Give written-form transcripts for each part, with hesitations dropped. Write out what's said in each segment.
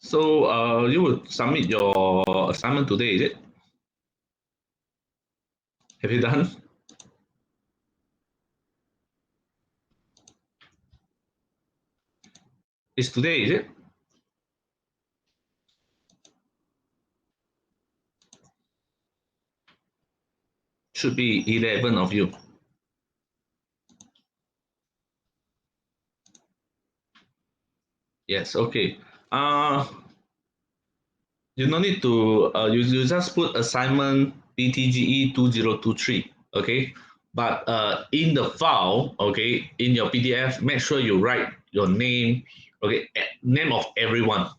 So you will submit your assignment today, is it? Have you done? It's today, is it? Should be 11 of you. Yes, okay. You no need to, you just put assignment PTGE 2023, okay? But in the file, okay, in your PDF, make sure you write your name, okay, name of everyone.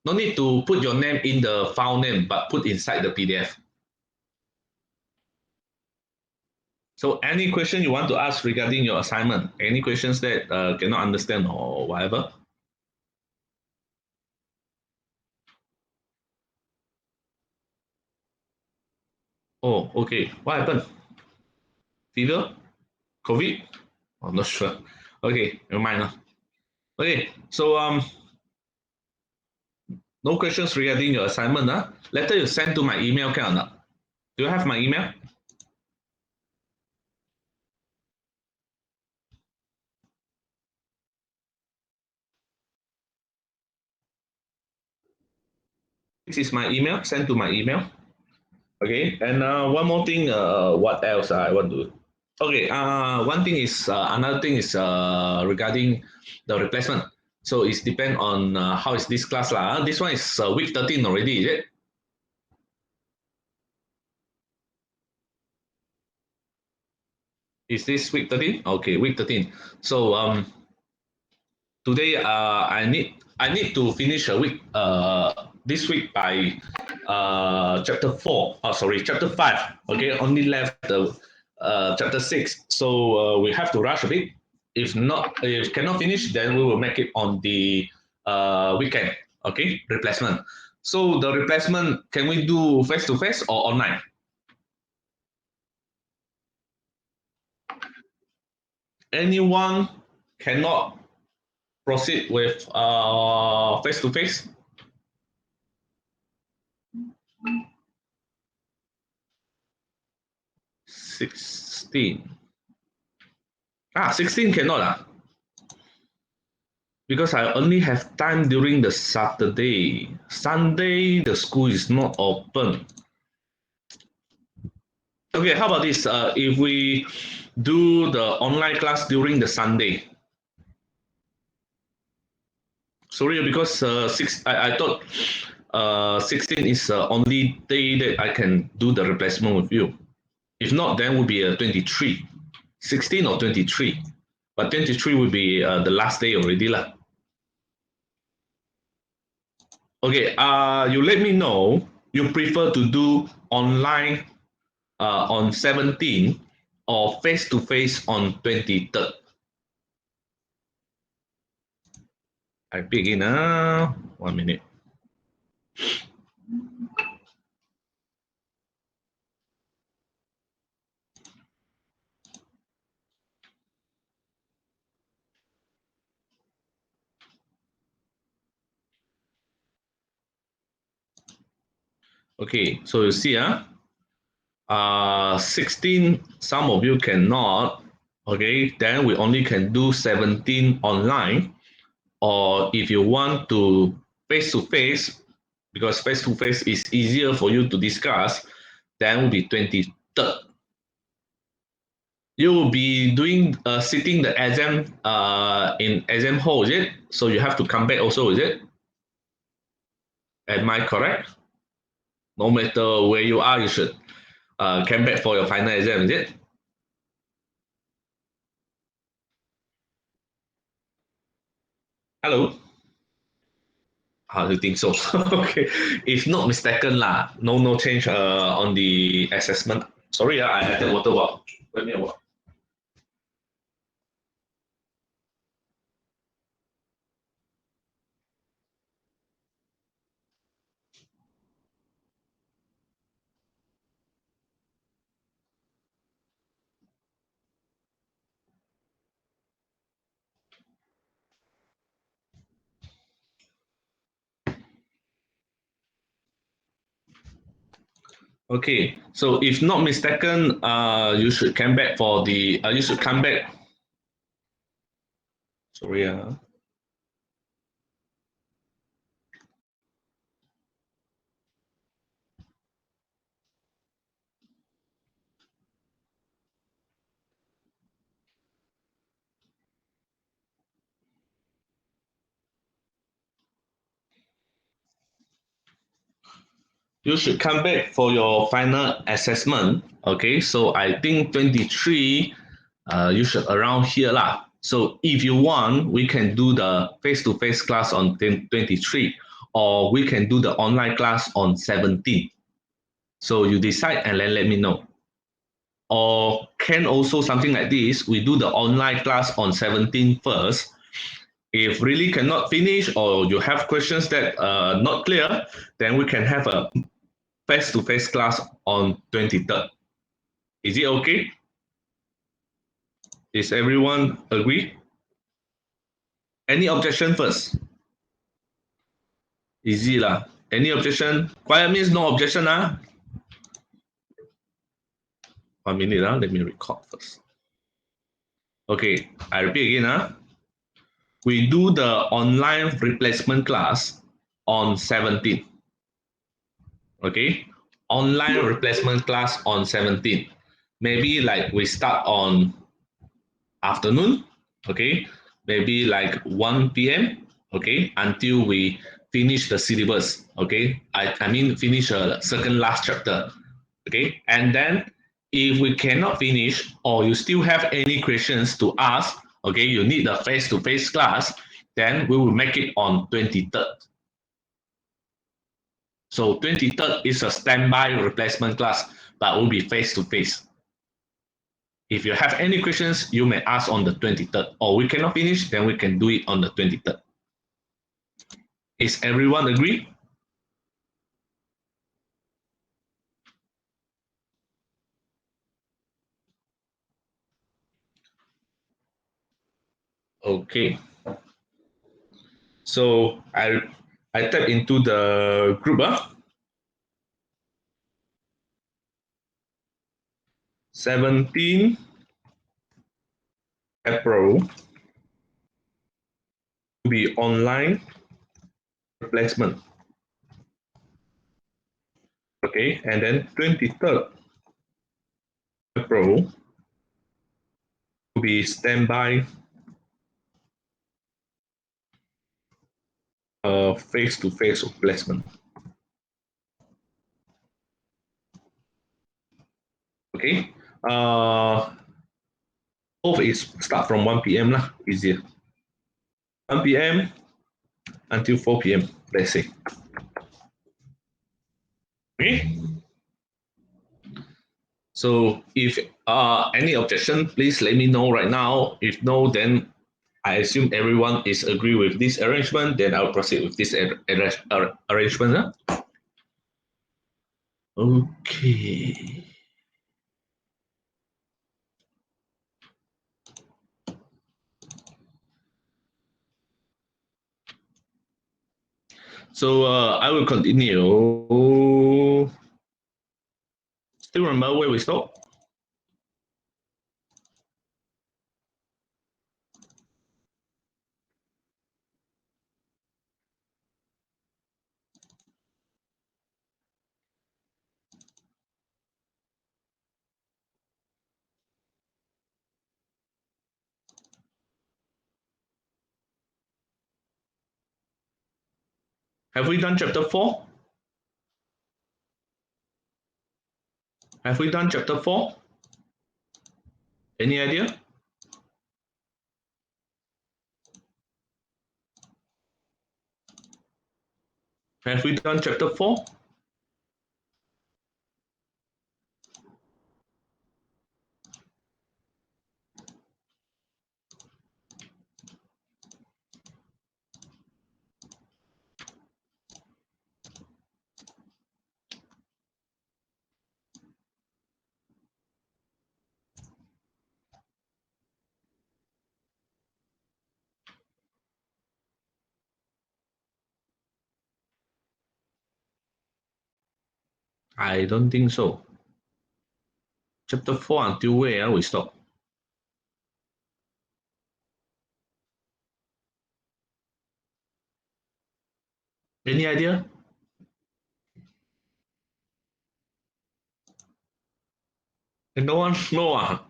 No need to put your name in the file name, but put inside the PDF. So any question you want to ask regarding your assignment, any questions that cannot understand or whatever? Oh, okay. What happened? Fever? COVID? I'm not sure. Okay, never mind. Okay, so no questions regarding your assignment. Later you send to my email, can or not? Do you have my email? This is my email, send to my email. Okay, and one more thing, what else I want to? Okay, one thing is, another thing is regarding the replacement. So it's depend on how is this class lah. This one is week 13 already, is it? Is this week 13? Okay, week 13. So today I need to finish a week this week by chapter 4. Oh, sorry, chapter 5. Okay, only left the chapter 6. So we have to rush a bit. If not, if cannot finish, then we will make it on the weekend. Okay, replacement. So the replacement, can we do face to face or online? Anyone cannot proceed with face to face? 16. 16 cannot because I only have time during the Saturday. Sunday the school is not open. Okay, how about this? If we do the online class during the Sunday. Sorry, because I thought 16 is the only day that I can do the replacement with you. If not, then would be a 23. 16 or 23. But 23 will be the last day already lah. Okay, you let me know you prefer to do online on 17 or face to face on 23rd. I begin 1 minute. Okay, so you see 16 some of you cannot. Okay, then we only can do 17 online, or if you want to face, because face to face is easier for you to discuss, then will be 23rd. You will be doing sitting the exam in exam hall, is it? So you have to come back also, is it? Am I correct? No matter where you are, you should come back for your final exam, is it? Hello? How do you think so? Okay, if not mistaken lah, no change on the assessment. Sorry, I had the water bottle. Let me a Okay, so if not mistaken, you should come back for the. You should come back. Sorry, you should come back for your final assessment. Okay, so I think 23. You should around here lah. So if you want, we can do the face-to-face class on 23, or we can do the online class on 17. So you decide and then let me know. Or can also something like this, we do the online class on 17 first. If really cannot finish or you have questions that are not clear, then we can have a face-to-face class on 23rd. Is it okay? Is everyone agree? Any objection first? Easy lah. Any objection? Quiet means no objection ah. 1 minute ah. Let me record first. Okay, I repeat again ah. We do the online replacement class on 17th. Okay, online replacement class on 17th. Maybe like we start on afternoon. Okay, maybe like 1 p.m. Okay, until we finish the syllabus. Okay, I mean finish a second last chapter. Okay, and then if we cannot finish or you still have any questions to ask, okay, you need the face-to-face class, then we will make it on 23rd. So 23rd is a standby replacement class, but will be face-to-face. If you have any questions, you may ask on the 23rd, or we cannot finish, then we can do it on the 23rd. Is everyone agree? Okay. So I type into the group 17 April to be online replacement. Okay, and then 23rd April to be standby face-to-face replacement. Okay. Both is start from 1 p.m. lah, easier. 1 p.m. until 4 p.m. Let's say. Okay. So if any objection, please let me know right now. If no, then I assume everyone is agree with this arrangement. Then I'll proceed with this arrangement. Okay. So I will continue. Still remember where we stopped? Have we done chapter 4? Have we done chapter 4? Any idea? Have we done chapter 4? I don't think so. Chapter 4 until where we stop? Any idea? And no one know.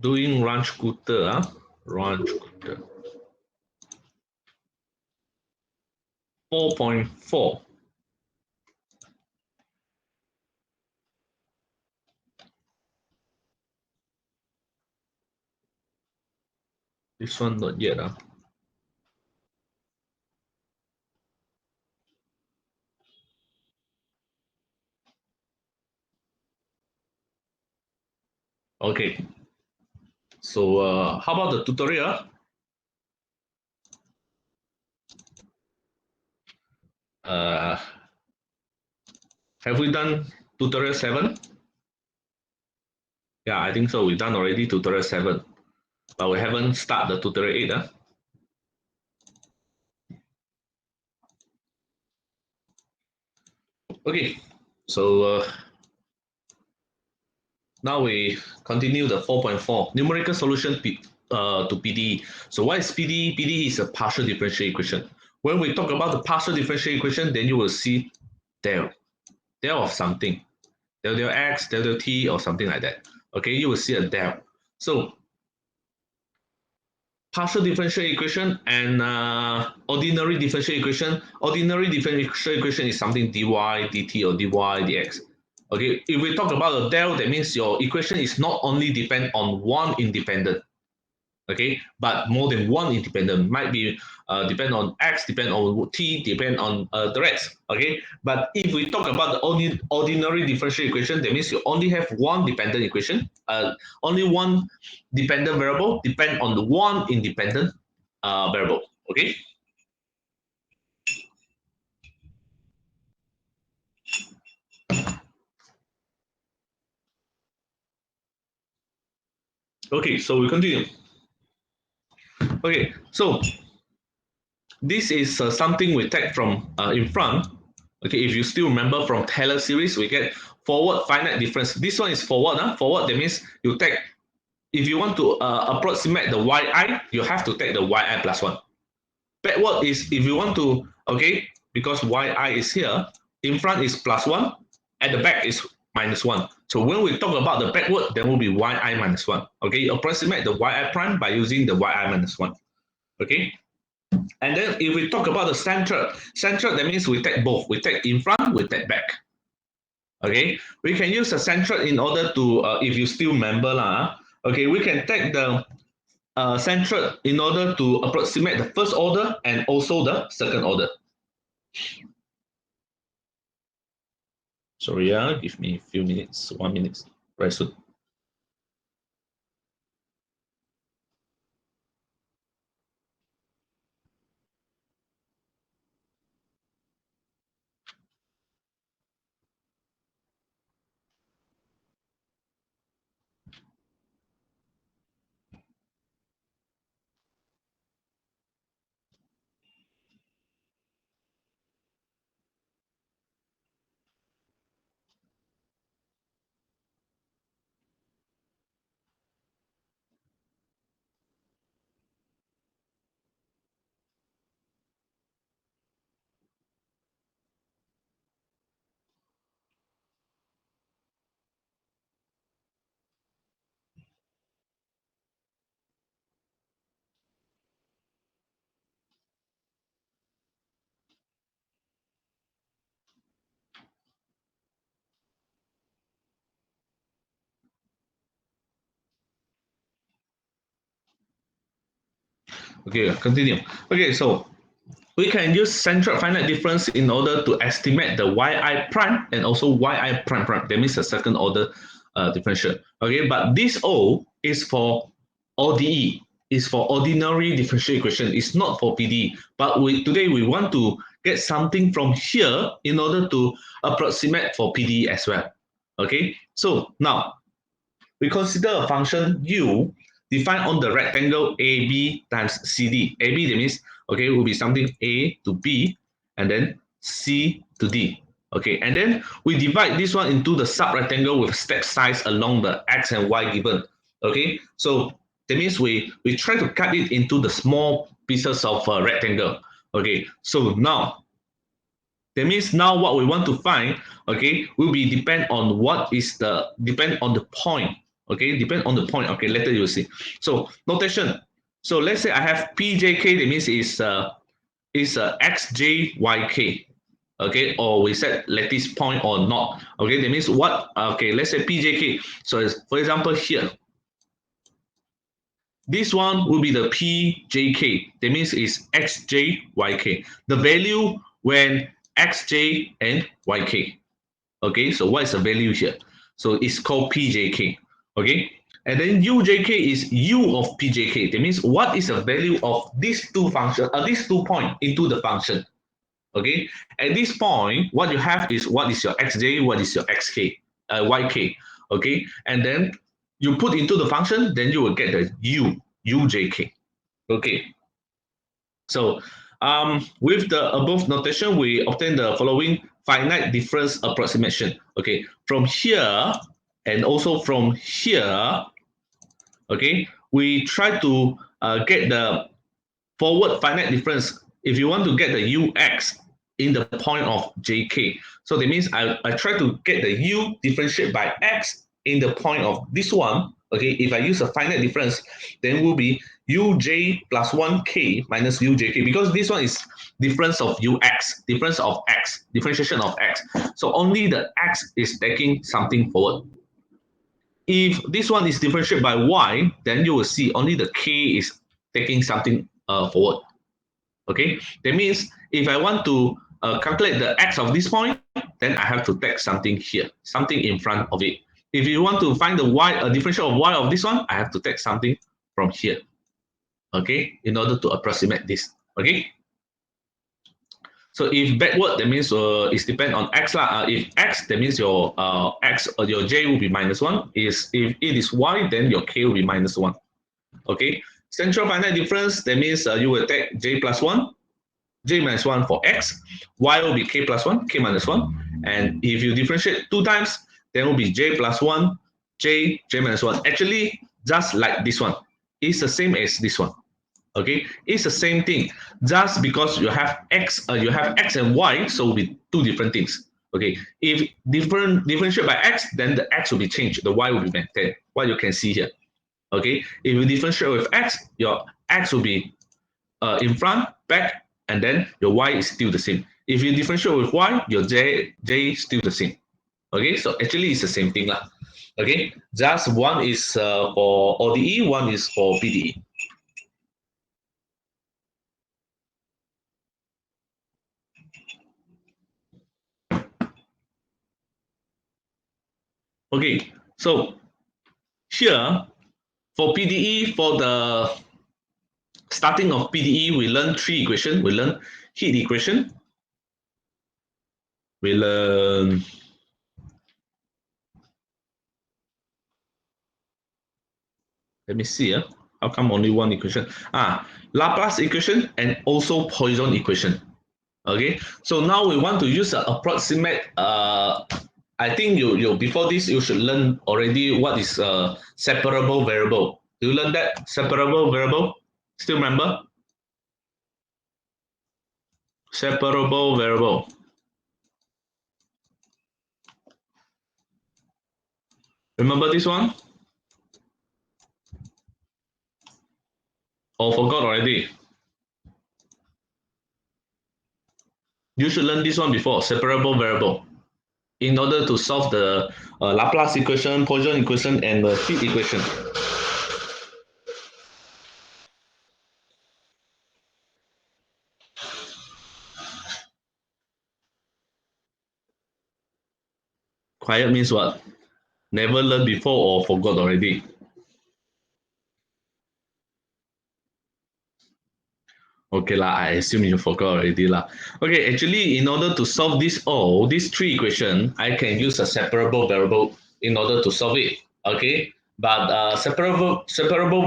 Doing run scooter. Run scooter. 4.4. This one not yet. Okay. So how about the tutorial? Uh, have we done tutorial 7? Yeah, I think so. We've done already tutorial 7, but we haven't started the tutorial 8. Okay, so now we continue the 4.4 numerical solution to PDE. So what is PDE? PDE is a partial differential equation. When we talk about the partial differential equation, then you will see del of something, del x, del t, or something like that. Okay, you will see a del. So partial differential equation and ordinary differential equation. Ordinary differential equation is something dy, dt, or dy, dx. Okay, if we talk about a del, that means your equation is not only depend on one independent, okay, but more than one independent. Might be depend on x, depend on t, depend on the rest. Okay, but if we talk about the ordinary differential equation, that means you only have one dependent equation, only one dependent variable depend on the one independent variable. Okay. Okay, so we continue. Okay, so this is something we take from in front. Okay, if you still remember from Taylor series, we get forward finite difference. This one is forward. Forward, that means you take, if you want to approximate the yi, you have to take the yi plus 1. Backward is if you want to, okay, because yi is here, in front is plus 1, at the back is minus 1. So when we talk about the backward, there will be yi minus 1. Okay, you approximate the yi prime by using the yi minus 1. Okay. And then if we talk about the central, that means we take both. We take in front, we take back. Okay, we can use the central in order to, if you still remember, okay, we can take the central in order to approximate the first order and also the second order. Sorry, give me a few minutes, 1 minute, very soon. Okay, continue. Okay, so we can use central finite difference in order to estimate the yi prime and also yi prime prime. That means the second order differential. Okay, but this O is for ODE, is for ordinary differential equation. It's not for PDE. But today we want to get something from here in order to approximate for PDE as well. Okay, so now we consider a function u defined on the rectangle AB times CD. AB, that means, okay, will be something A to B and then C to D. Okay, and then we divide this one into the sub-rectangle with step size along the x and y given. Okay, so that means we try to cut it into the small pieces of rectangle. Okay, so now that means now what we want to find, okay, will be depend on depend on the point. Okay, depend on the point. Okay, later you'll see. So notation. So let's say I have pjk. That means is xjyk. Okay, or we set lattice point or not. Okay, that means what? Okay, let's say pjk. So for example here, this one will be the pjk. That means it's xjyk. The value when xj and yk. Okay, so what is the value here? So it's called pjk. Okay, and then ujk is u of pjk. That means what is the value of these two function, these 2 points into the function. Okay, at this point, what you have is what is your xj, what is your xk, yk. Okay, and then you put into the function, then you will get the ujk. Okay, so with the above notation, we obtain the following finite difference approximation. Okay, from here and also from here, okay, we try to get the forward finite difference if you want to get the ux in the point of jk. So that means I try to get the u differentiate by x in the point of this one. Okay, if I use a finite difference, then will be uj plus 1k minus ujk, because this one is difference of ux, difference of x, differentiation of x. So only the x is taking something forward. If this one is differentiated by y, then you will see only the k is taking something forward. Okay, that means if I want to calculate the x of this point, then I have to take something here, something in front of it. If you want to find the y, a differential of y of this one, I have to take something from here. Okay, in order to approximate this. Okay. So if backward, that means it's depend on x lah. If x, that means your x or your j will be -1. Is if it is y, then your k will be -1. Okay. Central finite difference, that means you will take j plus 1, j minus 1 for x, y will be k plus 1, k minus 1. And if you differentiate 2 times, then will be j plus 1, j minus 1. Actually, just like this one, it's the same as this one. Okay, it's the same thing. Just because you have x and y, so will be two different things. Okay, if differentiate by x, then the x will be changed, the y will be maintained. What you can see here. Okay, if you differentiate with x, your x will be in front, back, and then your y is still the same. If you differentiate with y, your j is still the same. Okay, so actually it's the same thing lah. Okay, just one is for ODE, one is for PDE. Okay, so here for PDE, for the starting of PDE, we learn 3 equations. We learn heat equation. We learn let me see. How come only one equation? Laplace equation and also Poisson equation. Okay, so now we want to use an approximate. I think you before this you should learn already what is a separable variable. Do you learn that separable variable? Still remember? Separable variable. Remember this one? Or forgot already? You should learn this one before, separable variable, in order to solve the Laplace equation, Poisson equation, and the heat equation. Quiet means what? Never learned before or forgot already? Okay lah, I assume you forgot already lah. Okay, actually, in order to solve these 3 equations, I can use a separable variable in order to solve it. Okay, but separable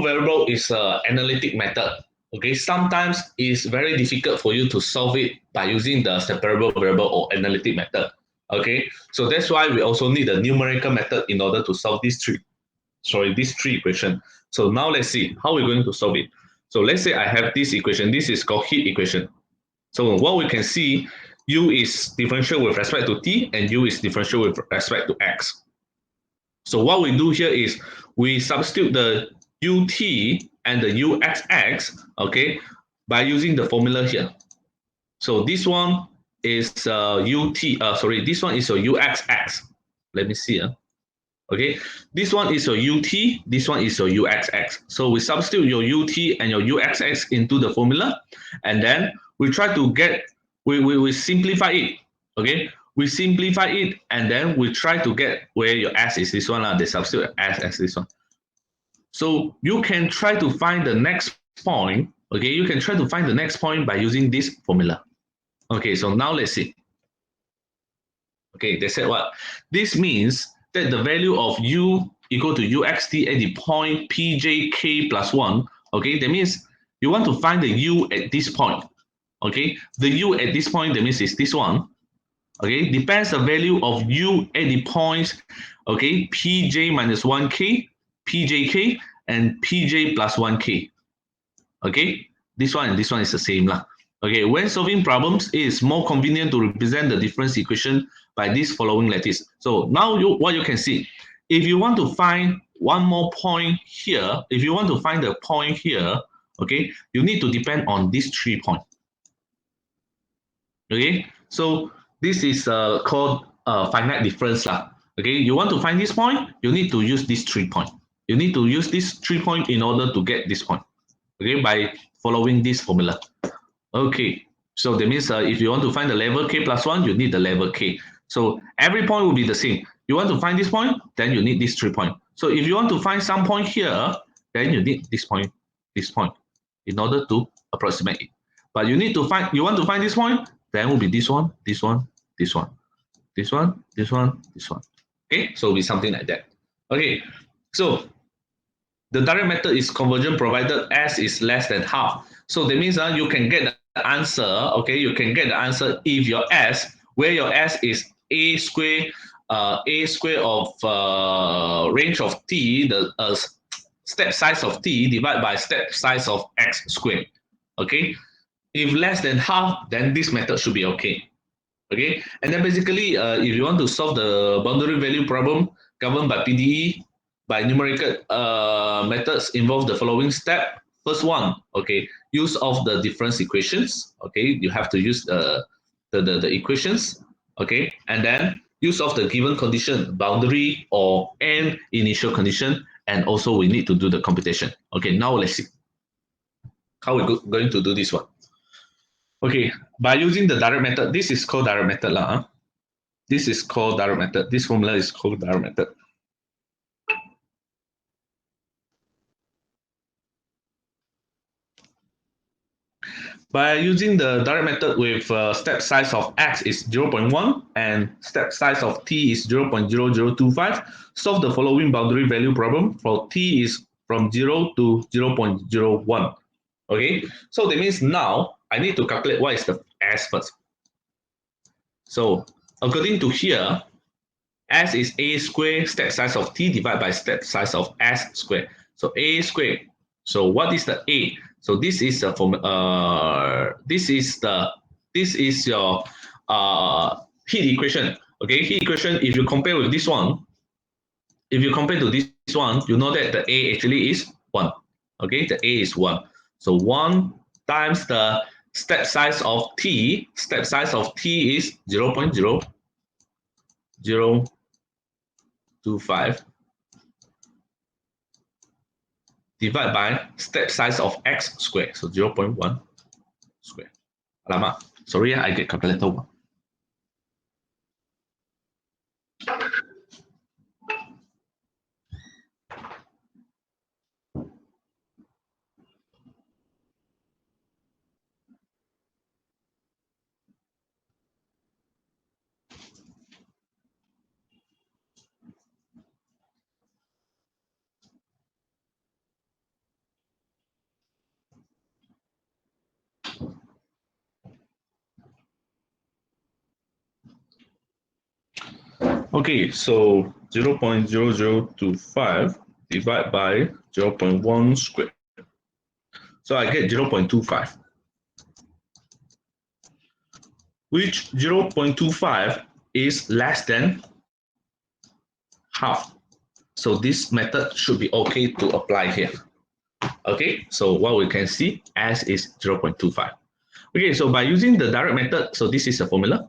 variable is an analytic method. Okay, sometimes it's very difficult for you to solve it by using the separable variable or analytic method. Okay, so that's why we also need a numerical method in order to solve these three equations. So now let's see how we're going to solve it. So let's say I have this equation. This is called heat equation. So what we can see, u is differential with respect to t and u is differential with respect to x. So what we do here is we substitute the ut and the uxx, okay, by using the formula here. So this one is this one is your uxx. Let me see. Okay, this one is your ut, this one is your uxx. So we substitute your ut and your uxx into the formula, and then we try to get, we simplify it. Okay, we simplify it, and then we try to get where your s is this one. They substitute s as this one. So you can try to find the next point. Okay, you can try to find the next point by using this formula. Okay, so now let's see. Okay, they said what? This means that the value of u equal to uxt at the point pjk plus 1. Okay, that means you want to find the u at this point. Okay, the u at this point, that means is this one. Okay, depends the value of u at the points, okay, pj minus 1k, pjk, and pj plus 1k. Okay, this one and this one is the same lah. Okay, when solving problems, it is more convenient to represent the difference equation by this following lattice. So now what you can see, if you want to find one more point here, if you want to find the point here, okay, you need to depend on these 3 points. Okay, so this is called finite difference lah. Okay, you want to find this point, you need to use this 3 point. You need to use this 3 point in order to get this point. Okay, by following this formula. Okay, so that means if you want to find the level k plus 1, you need the level k. So every point will be the same. You want to find this point, then you need this 3 point. So if you want to find some point here, then you need this point, in order to approximate it. But you want to find this point, then will be this one, this one, this one, this one, this one, this one. Okay, so it'll be something like that. Okay, so the direct method is convergent provided s is less than half. So that means you can get the answer, okay, you can get the answer if your s, where your s is a square of range of t, the step size of t divided by step size of x squared. Okay, if less than half, then this method should be okay. Okay, and then basically, if you want to solve the boundary value problem governed by PDE, by numerical methods involve the following step. First one, okay, use of the difference equations. Okay, you have to use the equations. Okay, and then use of the given condition, boundary or n initial condition, and also we need to do the computation. Okay, now let's see how we're going to do this one. Okay, by using the direct method, this is called direct method lah. This is called direct method. This formula is called direct method. By using the direct method with step size of x is 0.1 and step size of t is 0.0025, solve the following boundary value problem for t is from 0 to 0.01. Okay, so that means now I need to calculate what is the s first. So according to here, s is a square step size of t divided by step size of s square. So a square. So what is the a? So this is the this is your heat equation. Okay, heat equation. If you compare with this one, if you compare to this one, you know that the a actually is 1. Okay, the a is 1. So 1 times the step size of t. Step size of t is 0.0025 divided by step size of x squared, so 0.1 square. Alamak, sorry, I get calculator one. Okay, so 0.0025 divided by 0.1 squared. So I get 0.25, which 0.25 is less than half. So this method should be okay to apply here. Okay, so what we can see S is 0.25. Okay, so by using the direct method, so this is a formula.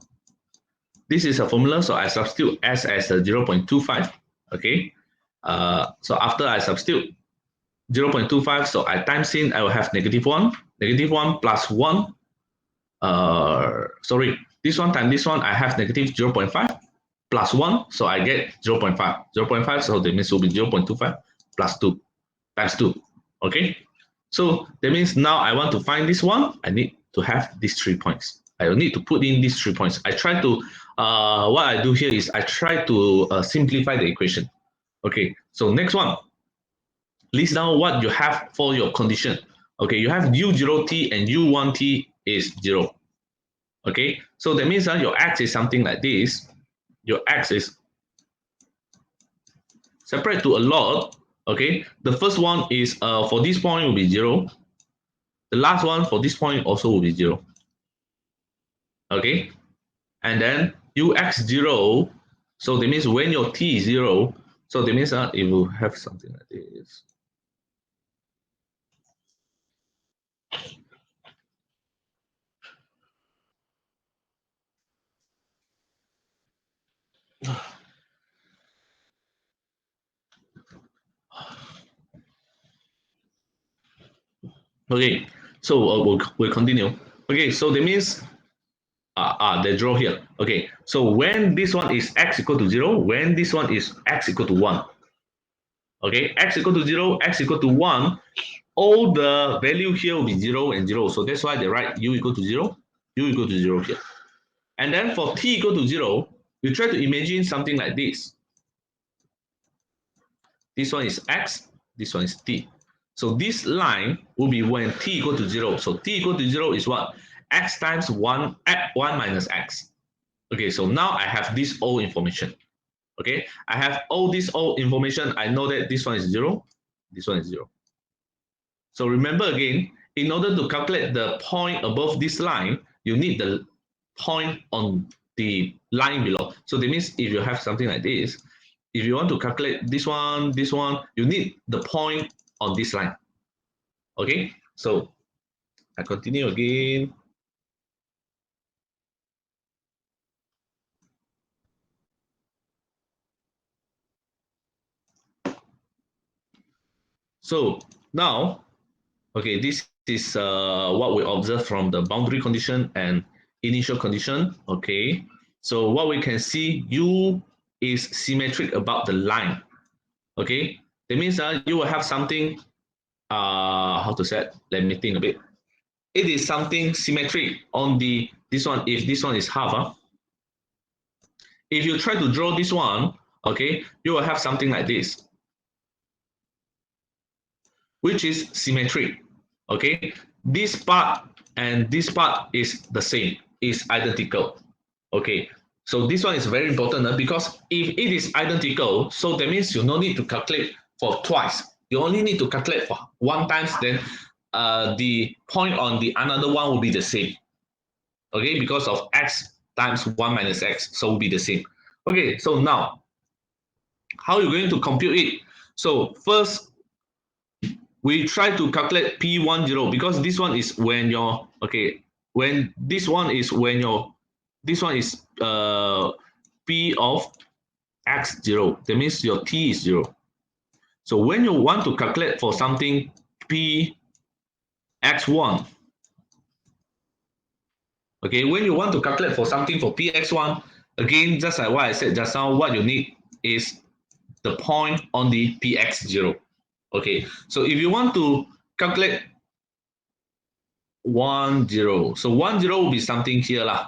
This is a formula, so I substitute S as a 0.25. Okay, so after I substitute 0.25, so I times in, I will have negative 1 plus 1. Sorry, this one times this one, I have negative 0.5 plus 1, so I get 0.5. 0.5, so that means it will be 0.25 plus 2 times 2. Okay, so that means now I want to find this one, I need to have these 3 points. I will need to put in these 3 points. I try to, what I do here is I try to simplify the equation. Okay, so next one, list down what you have for your condition. Okay, you have u0t and u1t is 0. Okay, so that means your x is something like this. Your x is separate to a lot. Okay, the first one is for this point will be 0. The last one for this point also will be 0. Okay, and then ux0, so that means when your t is 0, so that means it will have something like this. Okay, so we'll continue. Okay, so that means the draw here. Okay, so when this one is x equal to 0, when this one is x equal to 1. Okay, x equal to 0, x equal to 1, all the value here will be 0 and 0. So that's why they write u equal to 0, u equal to 0 here. And then for t equal to 0, you try to imagine something like this. This one is x, this one is t. So this line will be when t equal to 0. So t equal to 0 is what? X times 1 minus x. Okay, so now I have this all information. Okay, I have all this all information. I know that this one is 0, this one is 0. So remember again, in order to calculate the point above this line, you need the point on the line below. So that means if you have something like this, if you want to calculate this one, you need the point on this line. Okay, so I continue again. So now, okay, this is what we observe from the boundary condition and initial condition. Okay, so what we can see, U is symmetric about the line. Okay, that means you will have something, how to say it? Let me think a bit. It is something symmetric on the this one. If this one is half, if you try to draw this one, okay, you will have something like this, which is symmetric. Okay, this part and this part is the same, is identical. Okay, so this one is very important because if it is identical, so that means you no need to calculate for twice. You only need to calculate for one times, then the point on the another one will be the same. Okay, because of x times 1 minus x, so will be the same. Okay, so now how are you going to compute it? So first we try to calculate P10 because this one is when your, okay, when this one is when your, this one is P of x0, that means your T is 0. So when you want to calculate for something P x1, okay, when you want to calculate for something for Px1, again, just like what I said just now, what you need is the point on the Px0. Okay, so if you want to calculate 10, so 10 will be something here lah.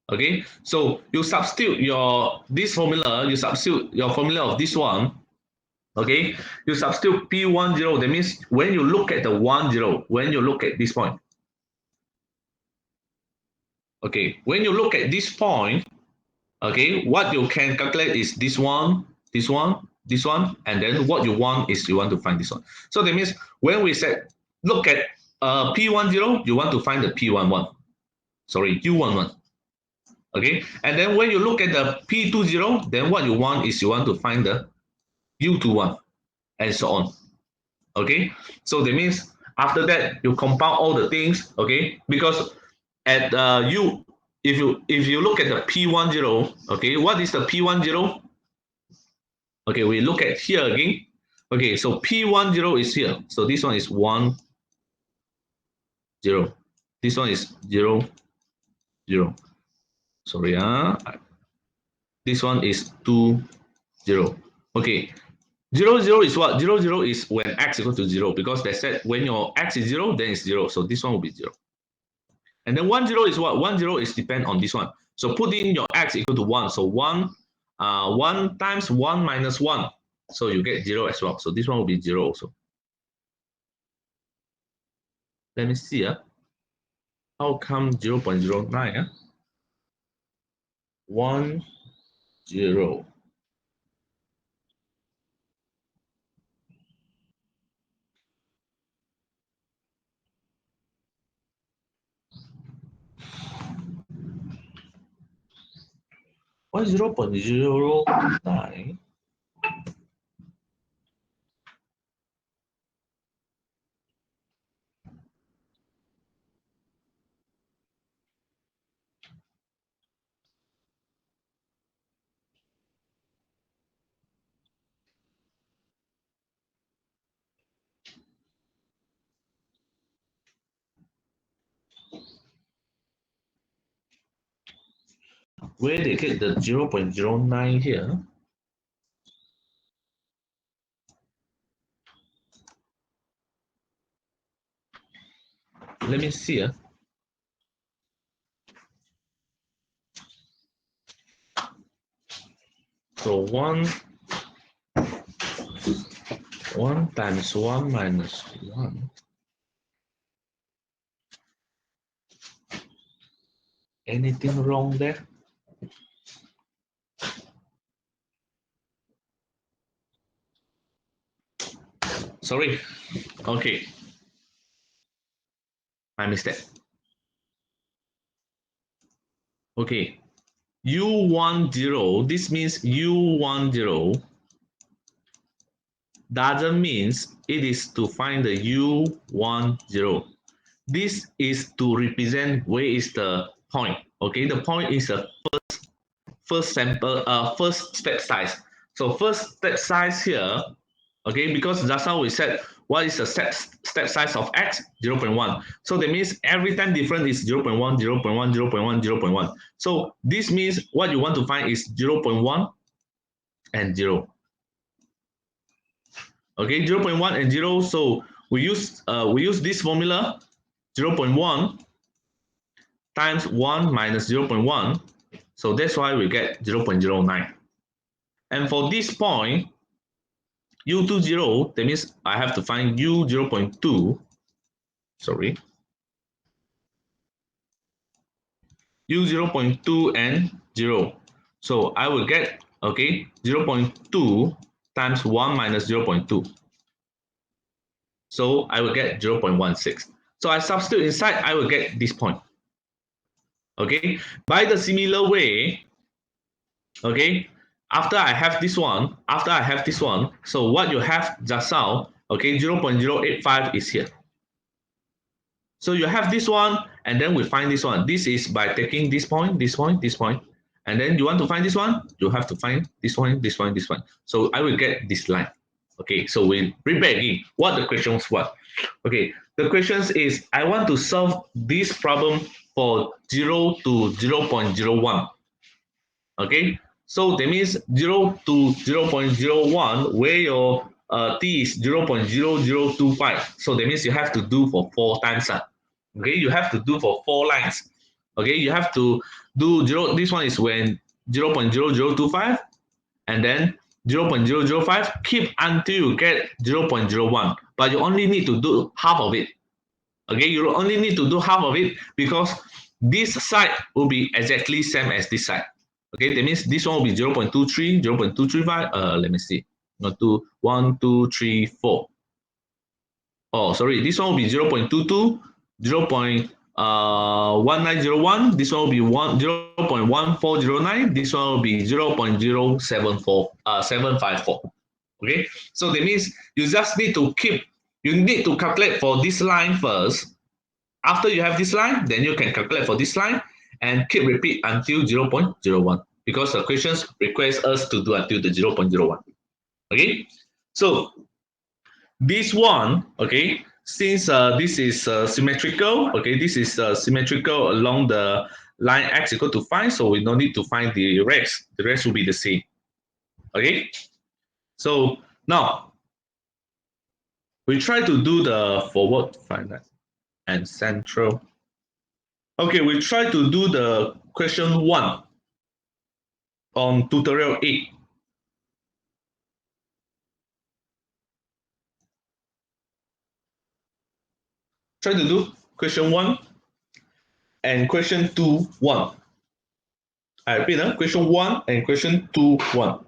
Okay, so you substitute your this formula, you substitute your formula of this one. Okay, you substitute P10, that means when you look at the 10, when you look at this point, okay, when you look at this point, Okay, what you can calculate is this one, this one, this one, and then what you want is you want to find this one. So that means when we said look at P10, you want to find the P11. Sorry, U11. Okay, and then when you look at the P20, then what you want is you want to find the U21 and so on. Okay, so that means after that you compound all the things. Okay, because at U, if you look at the P10, okay, what is the P10? Okay, we look at here again. Okay, so P10 is here. So this one is 1, 0. This one is 0, 0. Sorry, this one is 2, 0. Okay, 0, 0 is what? 0, 0 is when x equal to 0, because they said when your x is 0, then it's 0. So this one will be 0. And then 1, 0 is what? 1, 0 is depend on this one. So put in your x equal to 1. So 1 times 1 minus 1. So you get 0 as well. So this one will be 0 also. Let me see. How come 0.09? 1, 0. Why 0.09? Where they get the 0.09 here? Let me see. So 1 times 1 minus 1. Anything wrong there? Sorry. Okay. My mistake. Okay. U10, this means U10 doesn't means it is to find the U10. This is to represent where is the point. Okay, the point is the first sample, first step size. So first step size here, okay, because just now we said what is the step size of x? 0.1. So that means every time difference is 0.1, 0.1, 0.1, 0.1. So this means what you want to find is 0.1 and 0. Okay, 0.1 and 0. So we use this formula, 0.1 times 1 minus 0.1. So that's why we get 0.09. And for this point, U20, that means I have to find U0.2. Sorry. U0.2 and 0. So I will get, okay, 0.2 times 1 minus 0.2. So I will get 0.16. So I substitute inside, I will get this point. Okay, by the similar way, okay, after I have this one, so what you have just now, okay, 0.085 is here. So you have this one, and then we find this one. This is by taking this point, this point, this point, and then you want to find this one, you have to find this one, this one, this one. So I will get this line. Okay, so we read back again what the questions was. Okay, the questions is I want to solve this problem for 0 to 0.01. Okay, so that means 0 to 0.01 where your t is 0.0025. So that means you have to do for 4 times. Okay, you have to do for 4 lines. Okay, you have to do 0. This one is when 0.0025 and then 0.005, keep until you get 0.01, but you only need to do half of it. Okay, you only need to do half of it because this side will be exactly same as this side. Okay, that means this one will be 0.23, 0.235. Let me see. 1, 2, 3, 4. Oh, sorry, this one will be 0.22, 0.1901. This one will be 0.1409. This one will be 0.074, 754. Okay, so that means you just need to calculate for this line first. After you have this line, then you can calculate for this line and keep repeat until 0.01 because the questions request us to do until the 0.01. Okay, so this one, okay, since this is symmetrical, okay, this is symmetrical along the line x equal to 5, so we don't need to find the rest. The rest will be the same. Okay, so now we try to do the forward finite and central. Okay, we try to do the question 1 on tutorial 8. Try to do question 1 and question 2, 1. I repeat, question 1 and question 2, 1.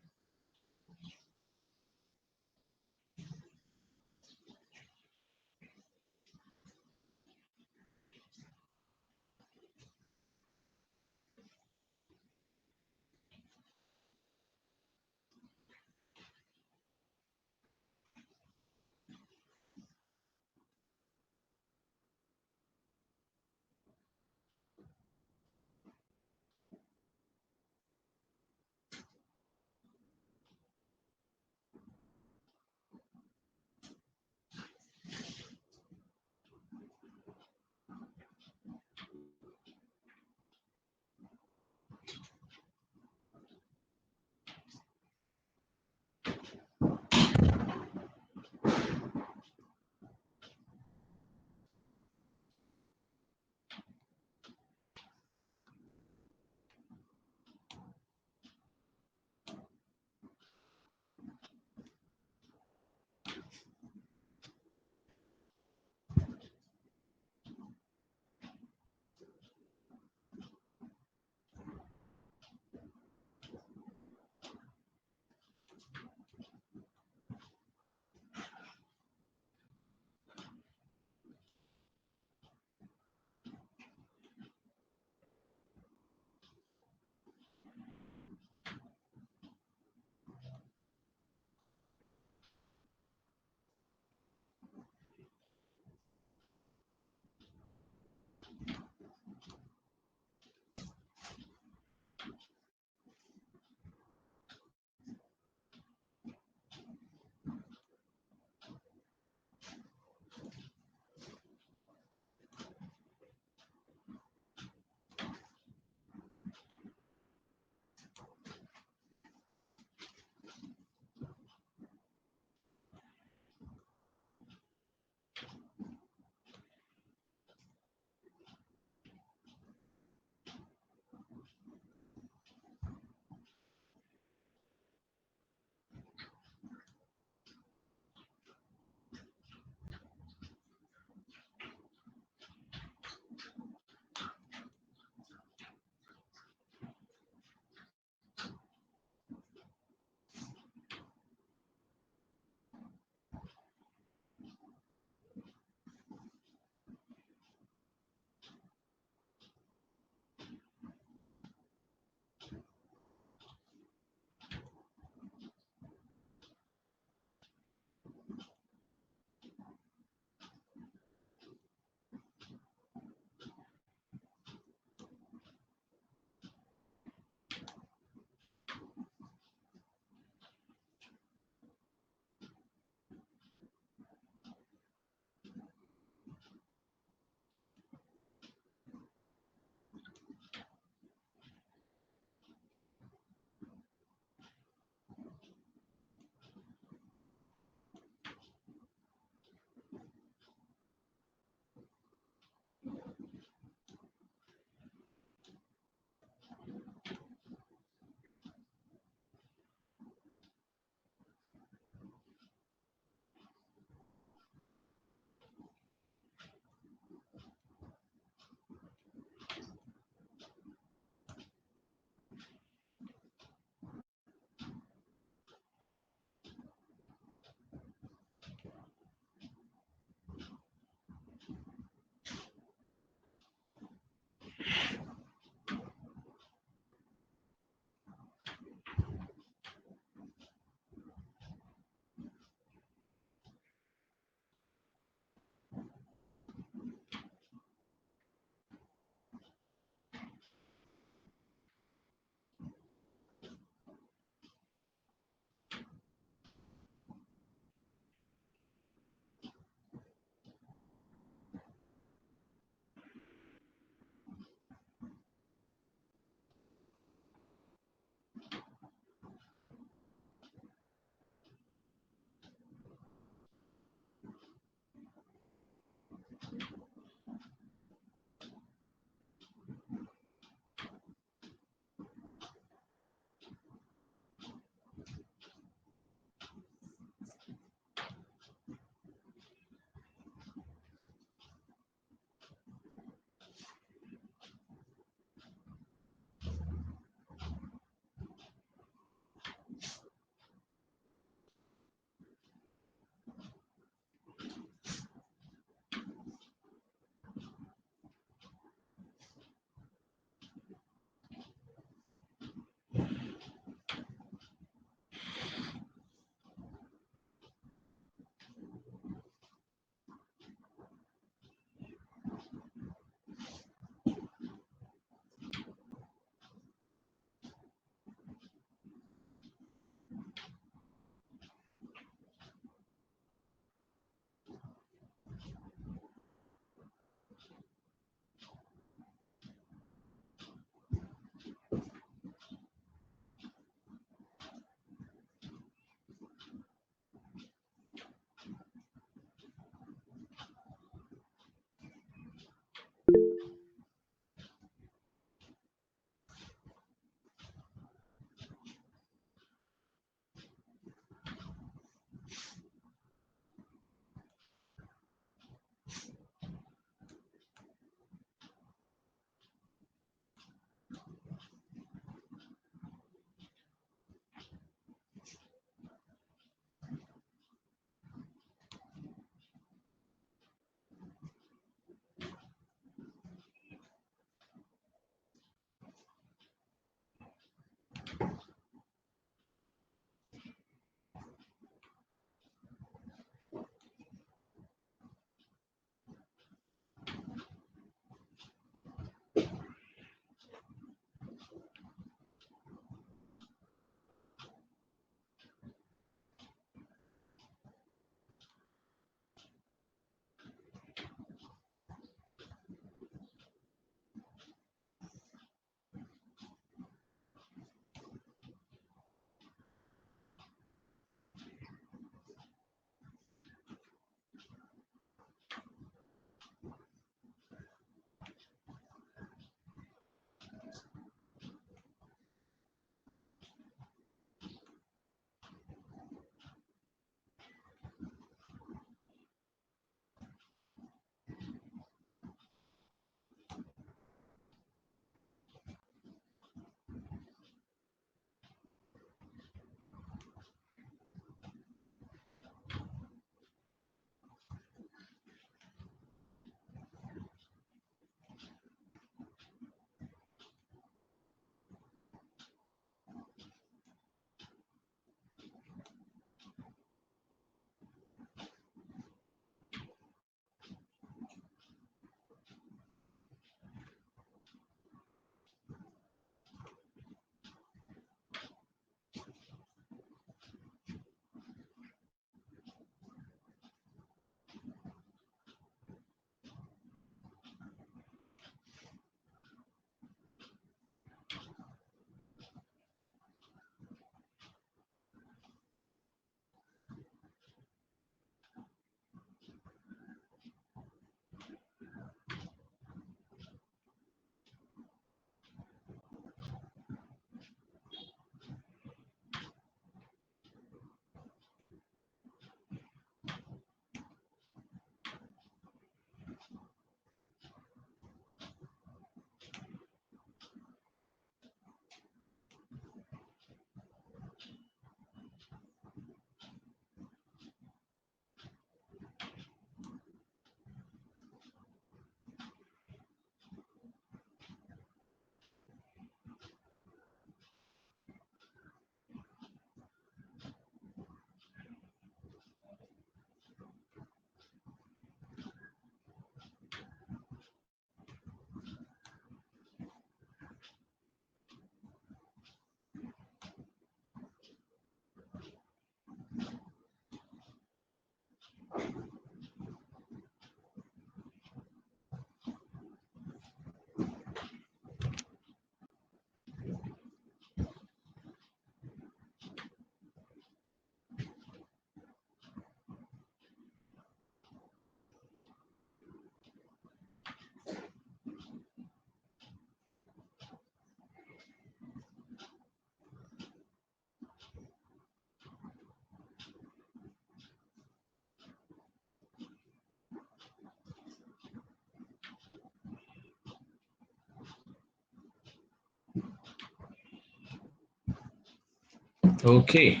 Okay.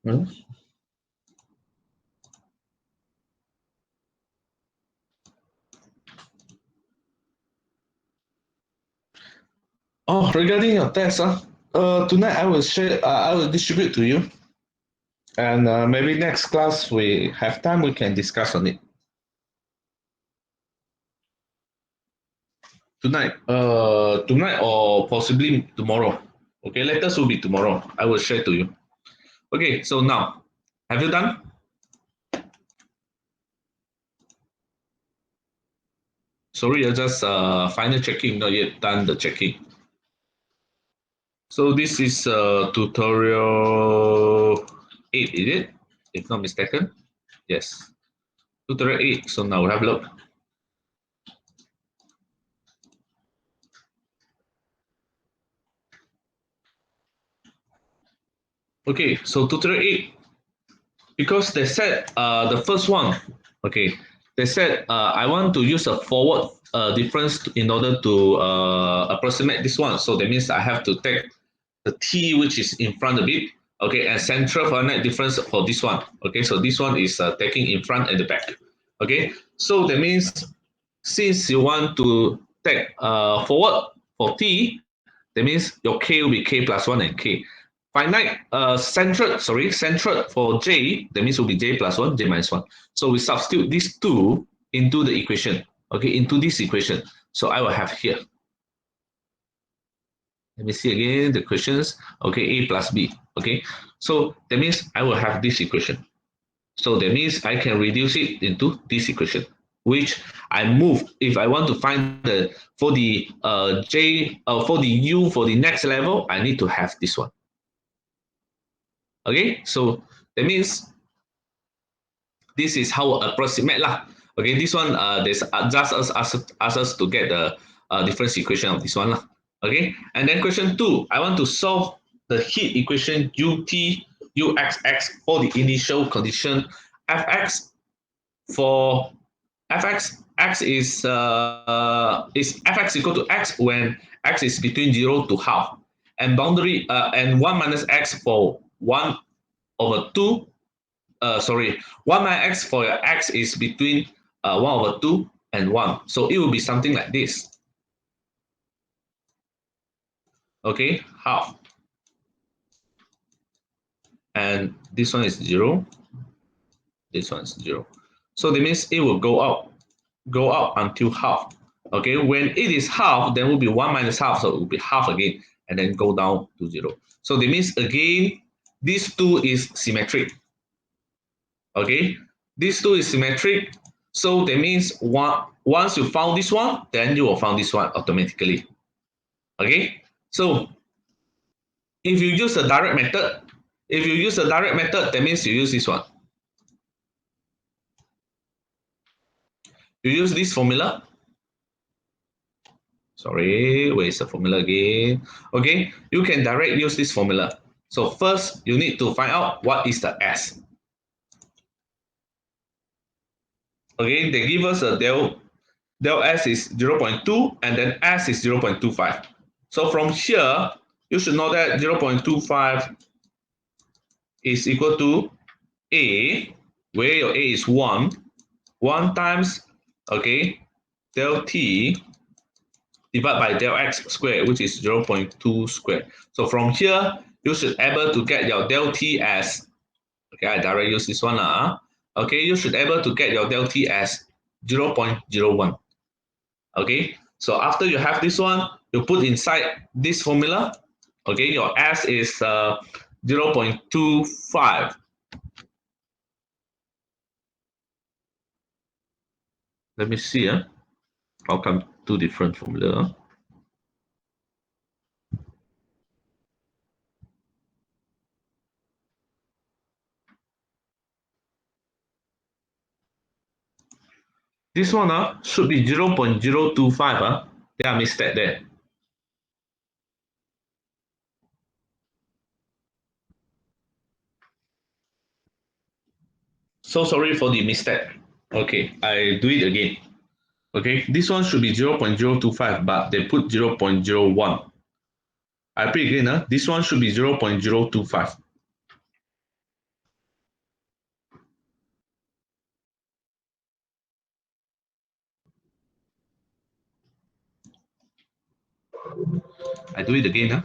Hmm? Oh, regarding your test, tonight I will share. I will distribute to you, and maybe next class we have time we can discuss on it. Tonight or possibly tomorrow. Okay, latest will be tomorrow. I will share to you. Okay, so now, have you done? Sorry, you're just final checking, not yet done the checking. So this is tutorial 8, is it? If not mistaken. Yes, tutorial 8. So now we have a look. Okay, so tutorial 8, because they said the first one, okay, they said I want to use a forward difference in order to approximate this one. So that means I have to take the t which is in front of it, okay, and central finite difference for this one. Okay, so this one is taking in front and the back. Okay, so that means since you want to take forward for t, that means your k will be k plus 1 and k. Finite centered for j, that means will be j plus 1, j minus 1. So we substitute these two into the equation, okay, into this equation. So I will have here. Let me see again the questions. Okay, a plus b. Okay, so that means I will have this equation. So that means I can reduce it into this equation, which I move if I want to find the for the j for the u for the next level, I need to have this one. Okay, so that means this is how approximate lah. Okay, this one there's just ask us to get the difference equation of this one lah. Okay, and then question 2, I want to solve the heat equation ut uxx for the initial condition fx for fx x is fx equal to x when x is between 0 to half, and boundary and 1 minus x for 1 over 2 sorry, 1 minus x for your x is between 1 over 2 and 1. So it will be something like this. Okay, half. And this one is 0. This one is 0. So that means it will go up until half. Okay, when it is half, then will be 1 minus half. So it will be half again, and then go down to 0. So that means again, this 2 is symmetric. Okay, this 2 is symmetric. So that means once you found this one, then you will find this one automatically. Okay, so if you use a direct method, that means you use this one. You use this formula. Sorry, where is the formula again? Okay, you can direct use this formula. So first, you need to find out what is the S. Okay, they give us a del S is 0.2 and then S is 0.25. So from here, you should know that 0.25 is equal to A, where your A is 1, 1 times, okay, del T divided by del X squared, which is 0.2 squared. So from here, you should able to get your del T as, okay, I direct use this one. Okay, you should able to get your del T as 0.01. Okay, so after you have this one, you put inside this formula. Okay, your S is 0.25. Let me see. How come two different formula? This one should be 0.025. There are mistake there. So sorry for the mistake. Okay, I do it again. Okay, this one should be 0.025, but they put 0.01. I repeat again, this one should be 0.025. I do it again.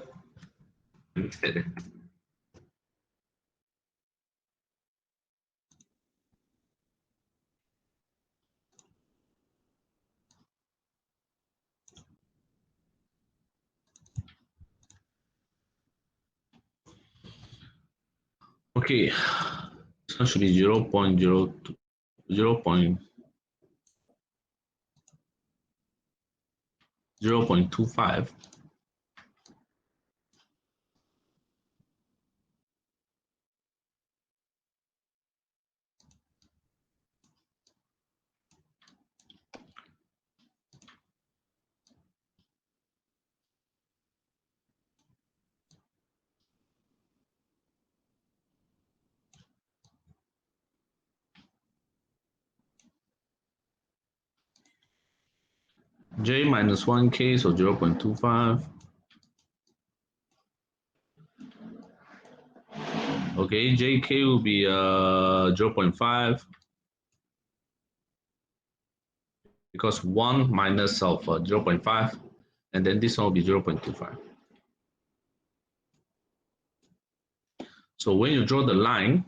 Okay, this one should be 0.02, 0.25. J minus 1k, so 0.25. Okay, jk will be 0.5 because 1 minus of 0.5, and then this one will be 0.25. So when you draw the line,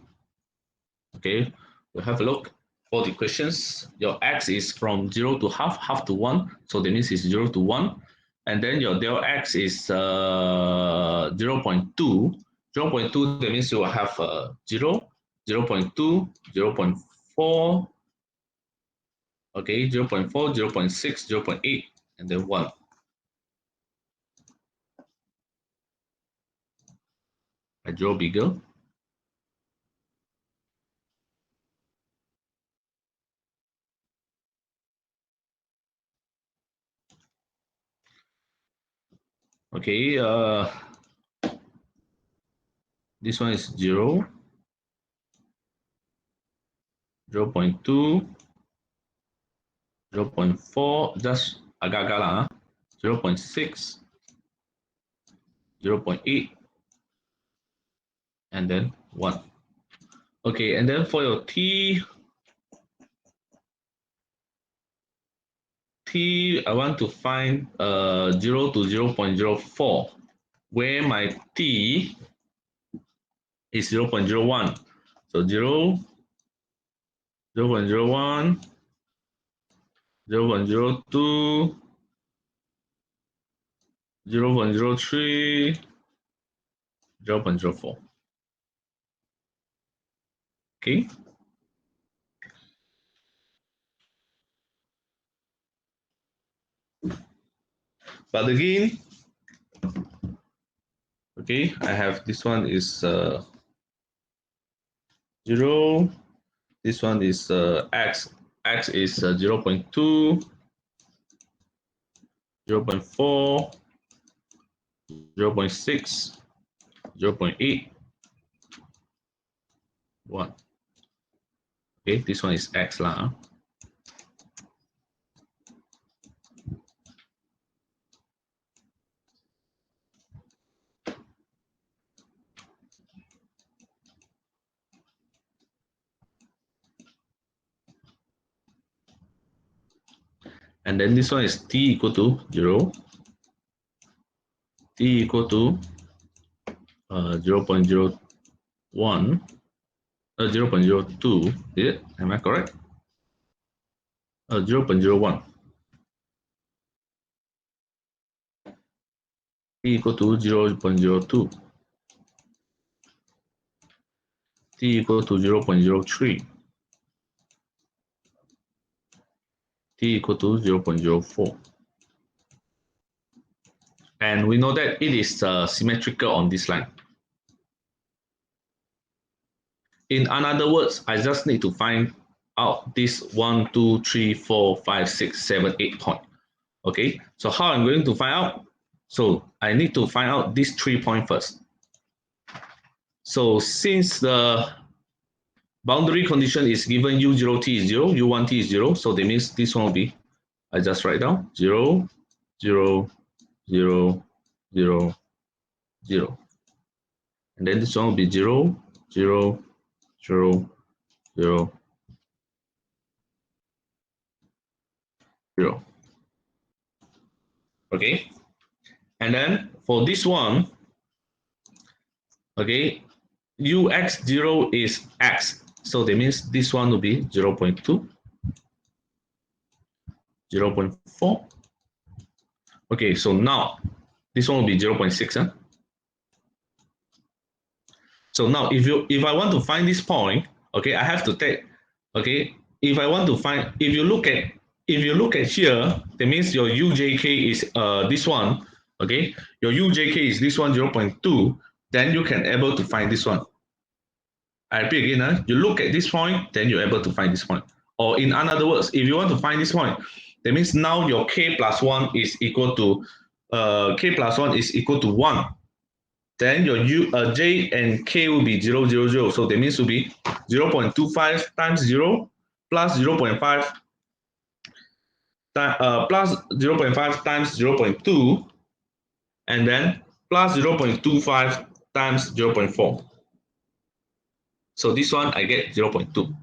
okay, we'll have a look for the questions. Your x is from 0 to half, half to 1, so that means it's 0 to 1. And then your del x is 0.2. 0.2, that means you will have 0, 0.2, 0.4, okay, 0.4, 0.6, 0.8, and then 1. I draw bigger. Okay, this one is 0, 0.2, 0.4, just agak-agak lah, 0.6, 0.8, and then 1. Okay, and then for your t, I want to find 0 to 0.04, where my t is 0.01. So 0, 0.01, 0.02, 0.03, 0.04. Okay. But again, okay, I have this one is 0. This one is x. X is 0.2, 0.4, 0.6, 0.8, 1. Okay, this one is x lah. And then this one is t equal to 0, t equal to 0.01, 0.02, is it? Am I correct? 0.01. T equal to 0.02. T equal to 0.03. T equal to 0.04. And we know that it is symmetrical on this line. In other words, I just need to find out this 1, 2, 3, 4, 5, 6, 7, 8 point. Okay, so how I'm going to find out? So I need to find out this 3 point first. So since the boundary condition is given u0t is 0, u1t is 0, so that means this one will be, I just write down 0, 0, 0, 0, 0. And then this one will be 0, 0, 0, 0, 0. Okay. And then for this one, okay, ux0 is x. So that means this one will be 0 0.2, 0 0.4. Okay, so now this one will be 0 0.6. Huh? So now if I want to find this point, okay, I have to take, okay, if I want to find, if you look at here, that means your UJK is this one, okay, your UJK is this one 0 0.2, then you can able to find this one. I repeat again, you look at this point, then you're able to find this point. Or in other words, if you want to find this point, that means now your K plus 1 is equal to K plus 1 is equal to 1. Then your J and K will be 0, 0, 0. So that means will be 0 0.25 times 0 plus 0 0.5 plus 0 0.5 times 0 0.2, and then plus 0 0.25 times 0 0.4. So this one I get 0 0.2.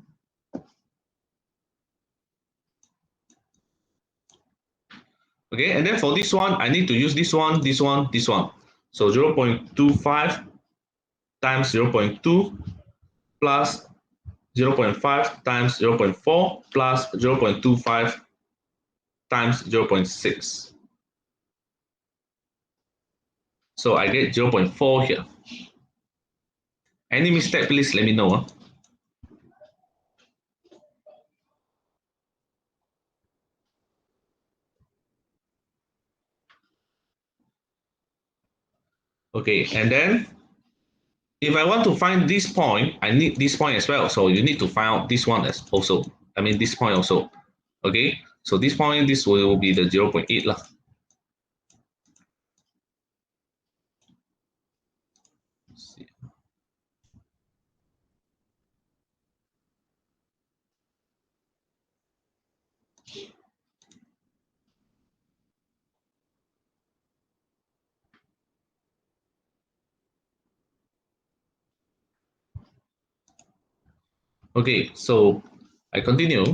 Okay, and then for this one, I need to use this one, this one, this one. So 0 0.25 times 0 0.2 plus 0 0.5 times 0 0.4 plus 0 0.25 times 0 0.6. So I get 0 0.4 here. Any mistake, please let me know. Huh? Okay, and then if I want to find this point, I need this point as well. So you need to find out this one as also. I mean this point also. Okay, so this point, this will be the 0 0.8 lah. Okay, so I continue.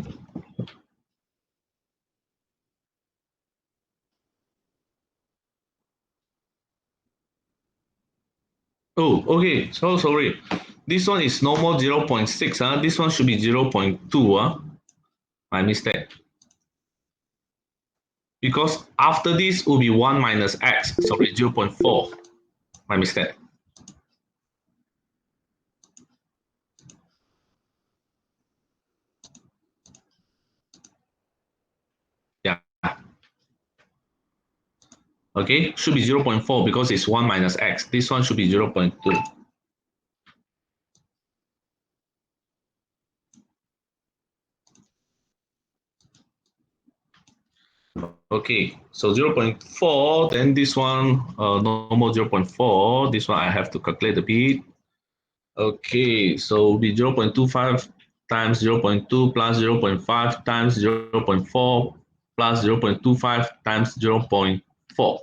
Oh, okay, so sorry. This one is normal 0 0.6. This one should be 0 0.2. My mistake. Because after this will be 1 minus x. Sorry, 0 0.4. My mistake. Yeah. Okay, should be 0 0.4 because it's 1 minus x. This one should be 0 0.2. Okay, so 0 0.4, then this one, normal 0 0.4. This one I have to calculate a bit. Okay, so it'll be 0 0.25 times 0 0.2 plus 0 0.5 times 0 0.4 plus 0 0.25 times 0 0.4.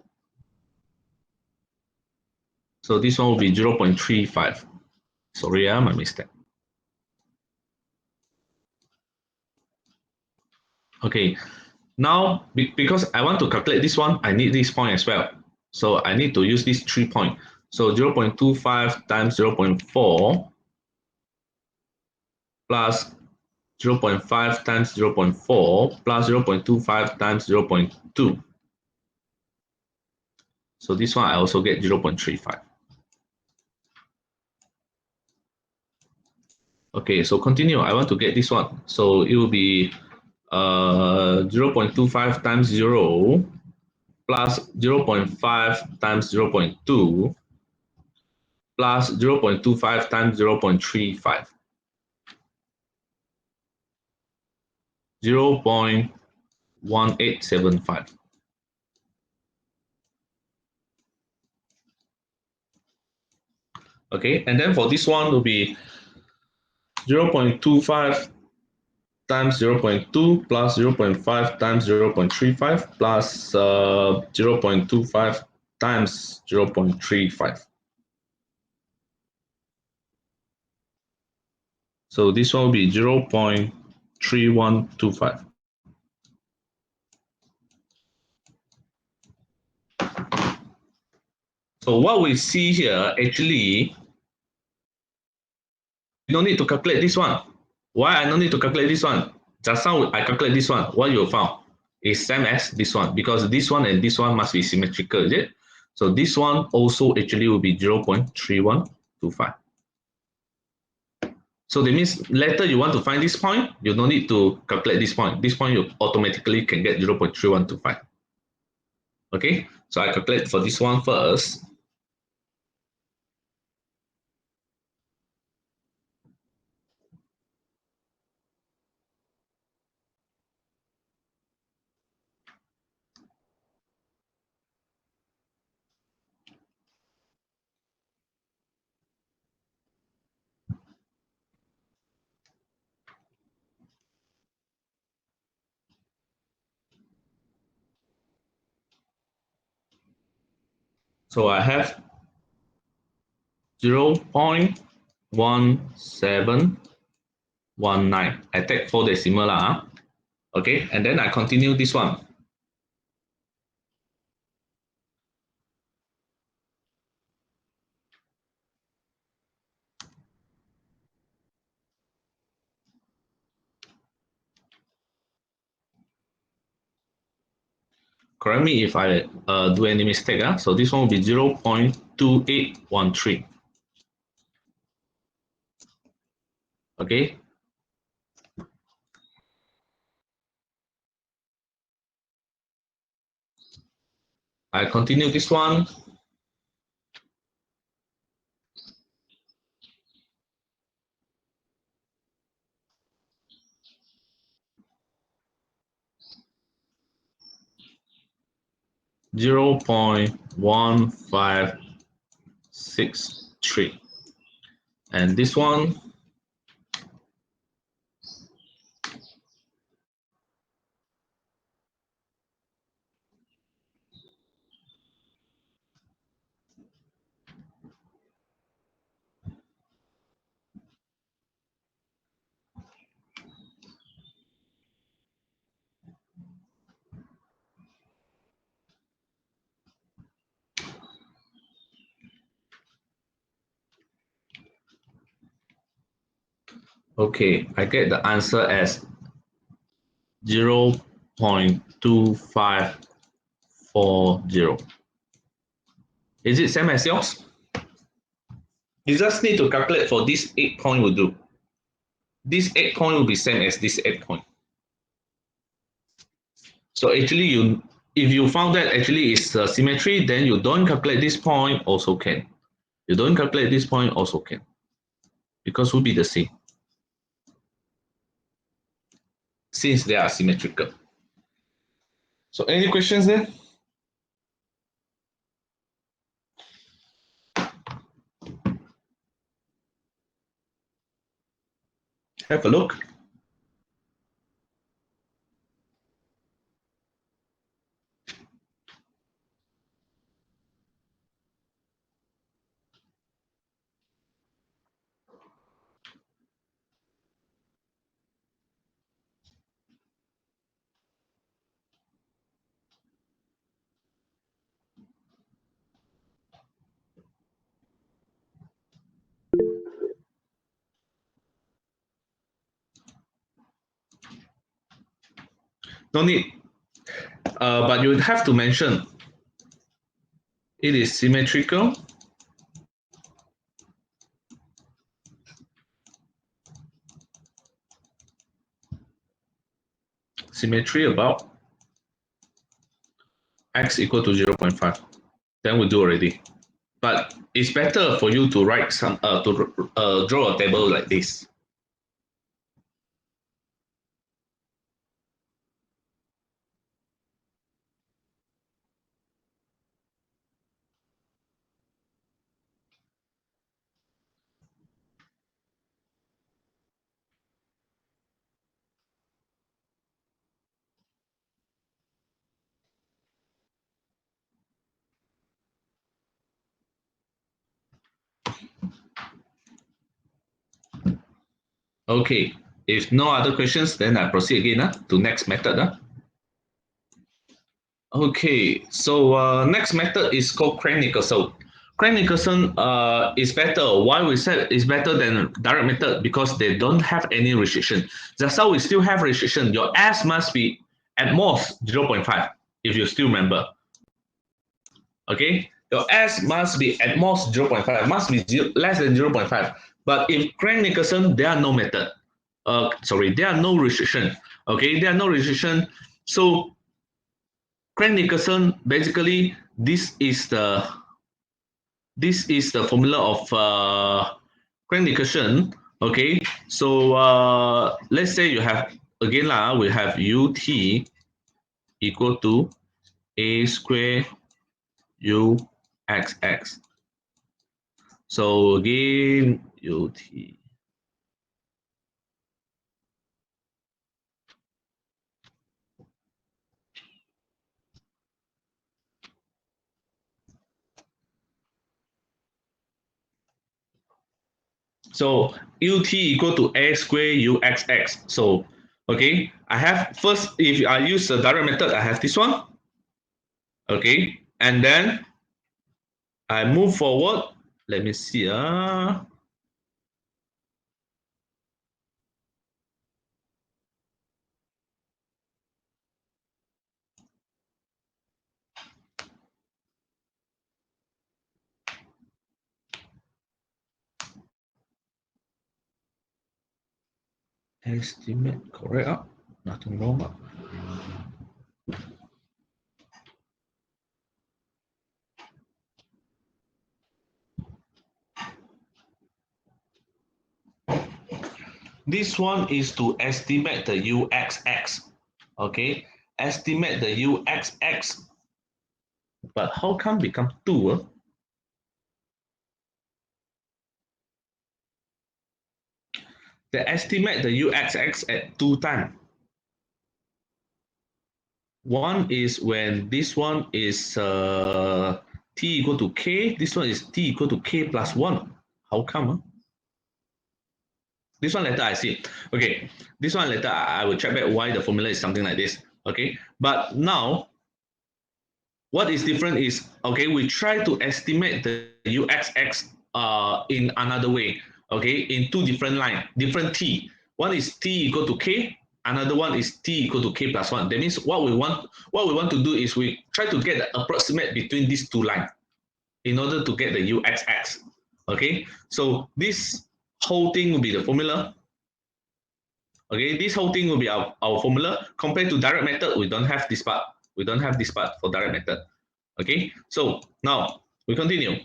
So this one will be 0 0.35. Sorry, my mistake. Okay, now because I want to calculate this one, I need this point as well. So I need to use this 3 point. So 0 0.25 times 0 0.4 plus 0 0.5 times 0 0.4 plus 0 0.25 times 0 0.2. So this one I also get 0 0.35. Okay, so continue. I want to get this one. So it will be 0 0.25 times 0 plus 0 0.5 times 0 0.2 plus 0 0.25 times 0 0.35. 0 0.1875. Okay, and then for this one will be 0 0.25 times 0 0.2 plus 0 0.5 times 0 0.35 plus 0 0.25 times 0 0.35. So this one will be 0.3125. So what we see here, actually, you don't need to calculate this one. Why I don't need to calculate this one? Just now I calculate this one. What you found is same as this one, because this one and this one must be symmetrical, is it? So this one also actually will be 0.3125. So that means later you want to find this point, you don't need to calculate this point. This point you automatically can get 0.3125. Okay, so I calculate for this one first. So I have 0.1719. I take 4 decimal lah. Okay, and then I continue this one. Correct me if I do any mistake. So this one will be 0.2813. Okay. I continue this one. Zero 0.1563. And this one, okay, I get the answer as 0.2540. Is it same as yours? You just need to calculate for this 8 point will do. This 8 point will be same as this 8 point. So actually if you found that actually it's symmetry, then you don't calculate this point also can. You don't calculate this point also can. Because will be the same. Since they are symmetrical. So any questions there? Have a look. No need. But you have to mention it is symmetrical. Symmetry about x equal to 0.5. Then we do already. But it's better for you to write some to draw a table like this. Okay, if no other questions, then I proceed again to next method. Okay, so next method is called Crank-Nicholson. Crank-Nicholson is better. Why we said it's better than direct method? Because they don't have any restriction. Just how we still have restriction. Your S must be at most 0.5, if you still remember. Okay, your S must be at most 0.5, must be less than 0.5. But if Crank-Nicholson, there are no method. There are no restriction. Okay, there are no restriction. So Crank-Nicholson, basically, this is the formula of Crank-Nicholson. Okay, so let's say you have again lah, we have ut equal to a square uxx. So again ut. So ut equal to a square uxx. So okay, I have first, if I use the direct method, I have this one. Okay, and then I move forward. Let me see. Estimate correct. Nothing wrong. This one is to estimate the uxx. Okay, estimate the uxx. But how come become 2? They estimate the uxx at 2 times. One is when this one is t equal to k. This one is t equal to k plus 1. How come? This one later I see. Okay, this one later I will check back why the formula is something like this. Okay, but now what is different is, okay, we try to estimate the uxx in another way. Okay, in two different line, different t. One is t equal to k. Another one is t equal to k plus 1. That means what we want to do is we try to get the approximate between these two lines in order to get the uxx. Okay, so this whole thing will be the formula. Okay, this whole thing will be our formula. Compared to direct method, we don't have this part. We don't have this part for direct method. Okay, so now we continue.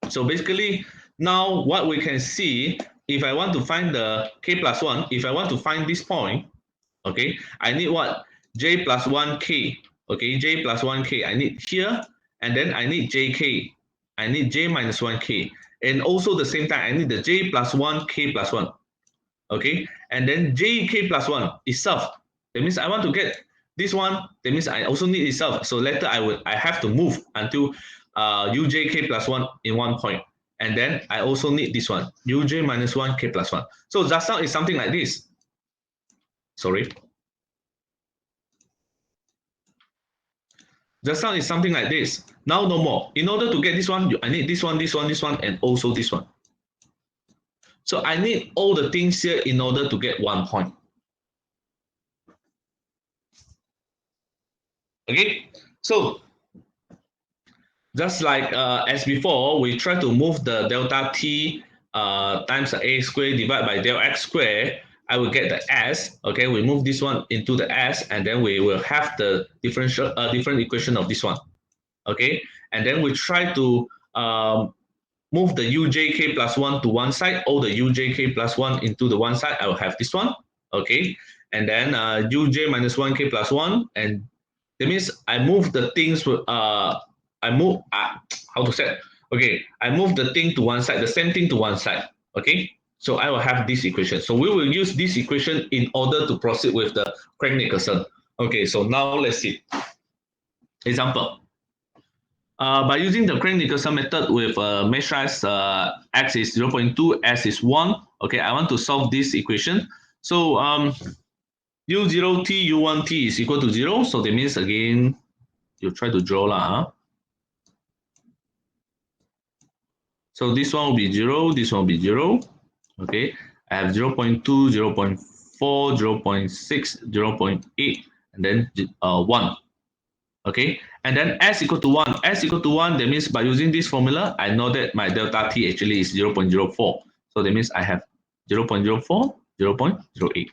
So basically, now what we can see, if I want to find the k plus 1, if I want to find this point, okay, I need what? J plus 1k. Okay, j plus 1k. I need here, and then I need jk. I need j minus 1k. And also the same time, I need the j plus 1k plus 1. Okay, and then jk plus 1 itself. That means I want to get this one. That means I also need itself. So later I have to move until ujk plus 1 in one point. And then I also need this one, uj minus 1 k plus 1. So just now is something like this. Sorry. Just now is something like this. Now no more. In order to get this one, I need this one, this one, this one, and also this one. So I need all the things here in order to get one point. Okay, so just like as before, we try to move the delta t times the a squared divided by del x squared. I will get the s. Okay, we move this one into the s, and then we will have the different equation of this one. Okay, and then we try to move the ujk plus 1 to one side, all the ujk plus 1 into the one side. I will have this one. Okay, and then uj minus 1k plus 1, and that means I move the things I move how to say, okay, I move the thing to one side, the same thing to one side. Okay, so I will have this equation. So we will use this equation in order to proceed with the Crank-Nicholson. Okay, so now let's see. Example. By using the Crank-Nicholson method with mesh size x is 0.2, s is 1, Okay, I want to solve this equation. So u0t u1t is equal to 0. So that means again, you try to draw lah. Huh? So this one will be 0, this one will be 0. Okay, I have 0 0.2, 0 0.4, 0 0.6, 0 0.8, and then 1. Okay, and then s equal to 1. S equal to 1, that means by using this formula, I know that my delta t actually is 0 0.04. So that means I have 0 0.04, 0 0.08.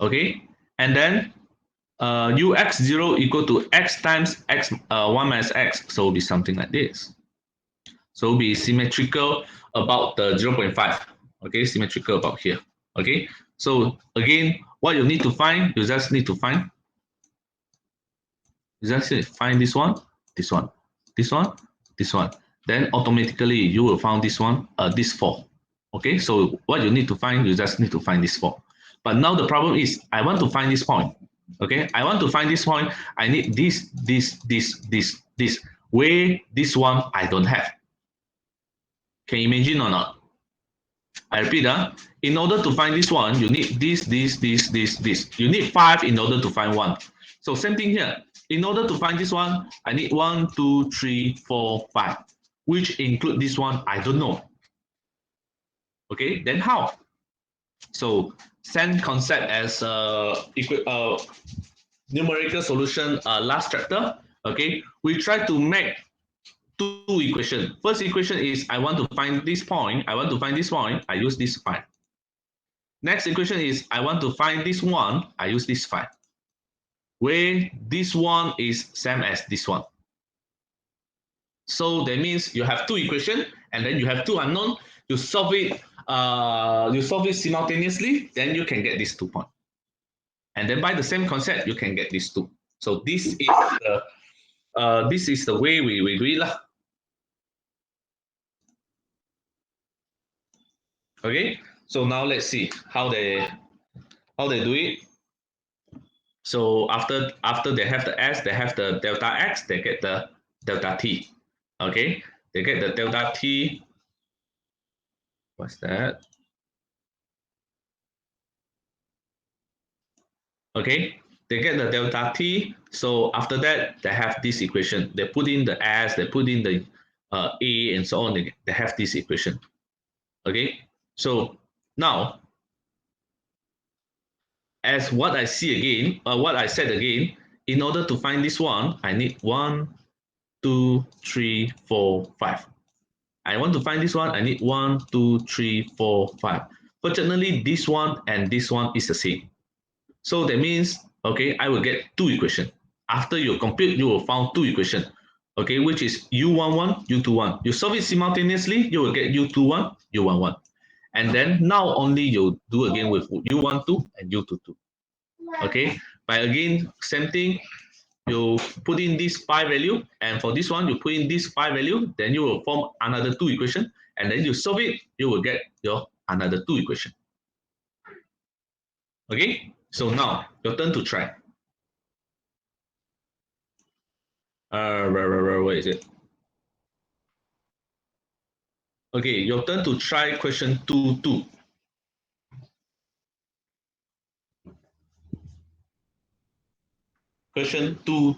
Okay, and then ux0 equal to x times x 1 minus x. So it will be something like this. So it will be symmetrical about the 0 0.5. Okay, symmetrical about here. Okay, so again, what you need to find, you just need to find this one, this one, this one, this one. Then automatically you will find this one, this 4. Okay, so what you need to find, you just need to find this 4. But now the problem is, I want to find this point. Okay, I want to find this point. I need this. Where this one I don't have. Can you imagine or not? I repeat, in order to find this one, you need this. You need 5 in order to find 1. So same thing here. In order to find this one, I need 1, 2, 3, 4, 5, which include this one, I don't know. Okay, then how? So same concept as numerical solution last chapter. Okay, we try to make two equations. First equation is I want to find this point. I want to find this point. I use this 5. Next equation is I want to find this one. I use this 5. Where this one is same as this one. So that means you have two equations and then you have two unknown. You solve it. You solve it simultaneously. Then you can get these 2 points. And then by the same concept, you can get these 2. So this is the way we do it lah. Okay. So now let's see how they do it. So after they have the s, they have the delta x, they get the delta t. Okay, they get the delta t. What's that? Okay, they get the delta t. So after that, they have this equation. They put in the s, they put in the a, and so on. They have this equation. Okay, so now as what I see again, what I said again, in order to find this one, I need 1, 2, 3, 4, 5. I want to find this one, I need 1, 2, 3, 4, 5. Fortunately, this one and this one is the same. So that means, okay, I will get two equations. After you compute, you will find two equations, okay, which is u11, u21. You solve it simultaneously, you will get u21, u11. And then now only you do again with u12 and u22. Okay, but again, same thing, you put in this 5 value, and for this one you put in this 5 value, then you will form another two equation, and then you solve it, you will get your another two equation. Okay, so now your turn to try. Where is it? Okay, your turn to try question 2. Question 2.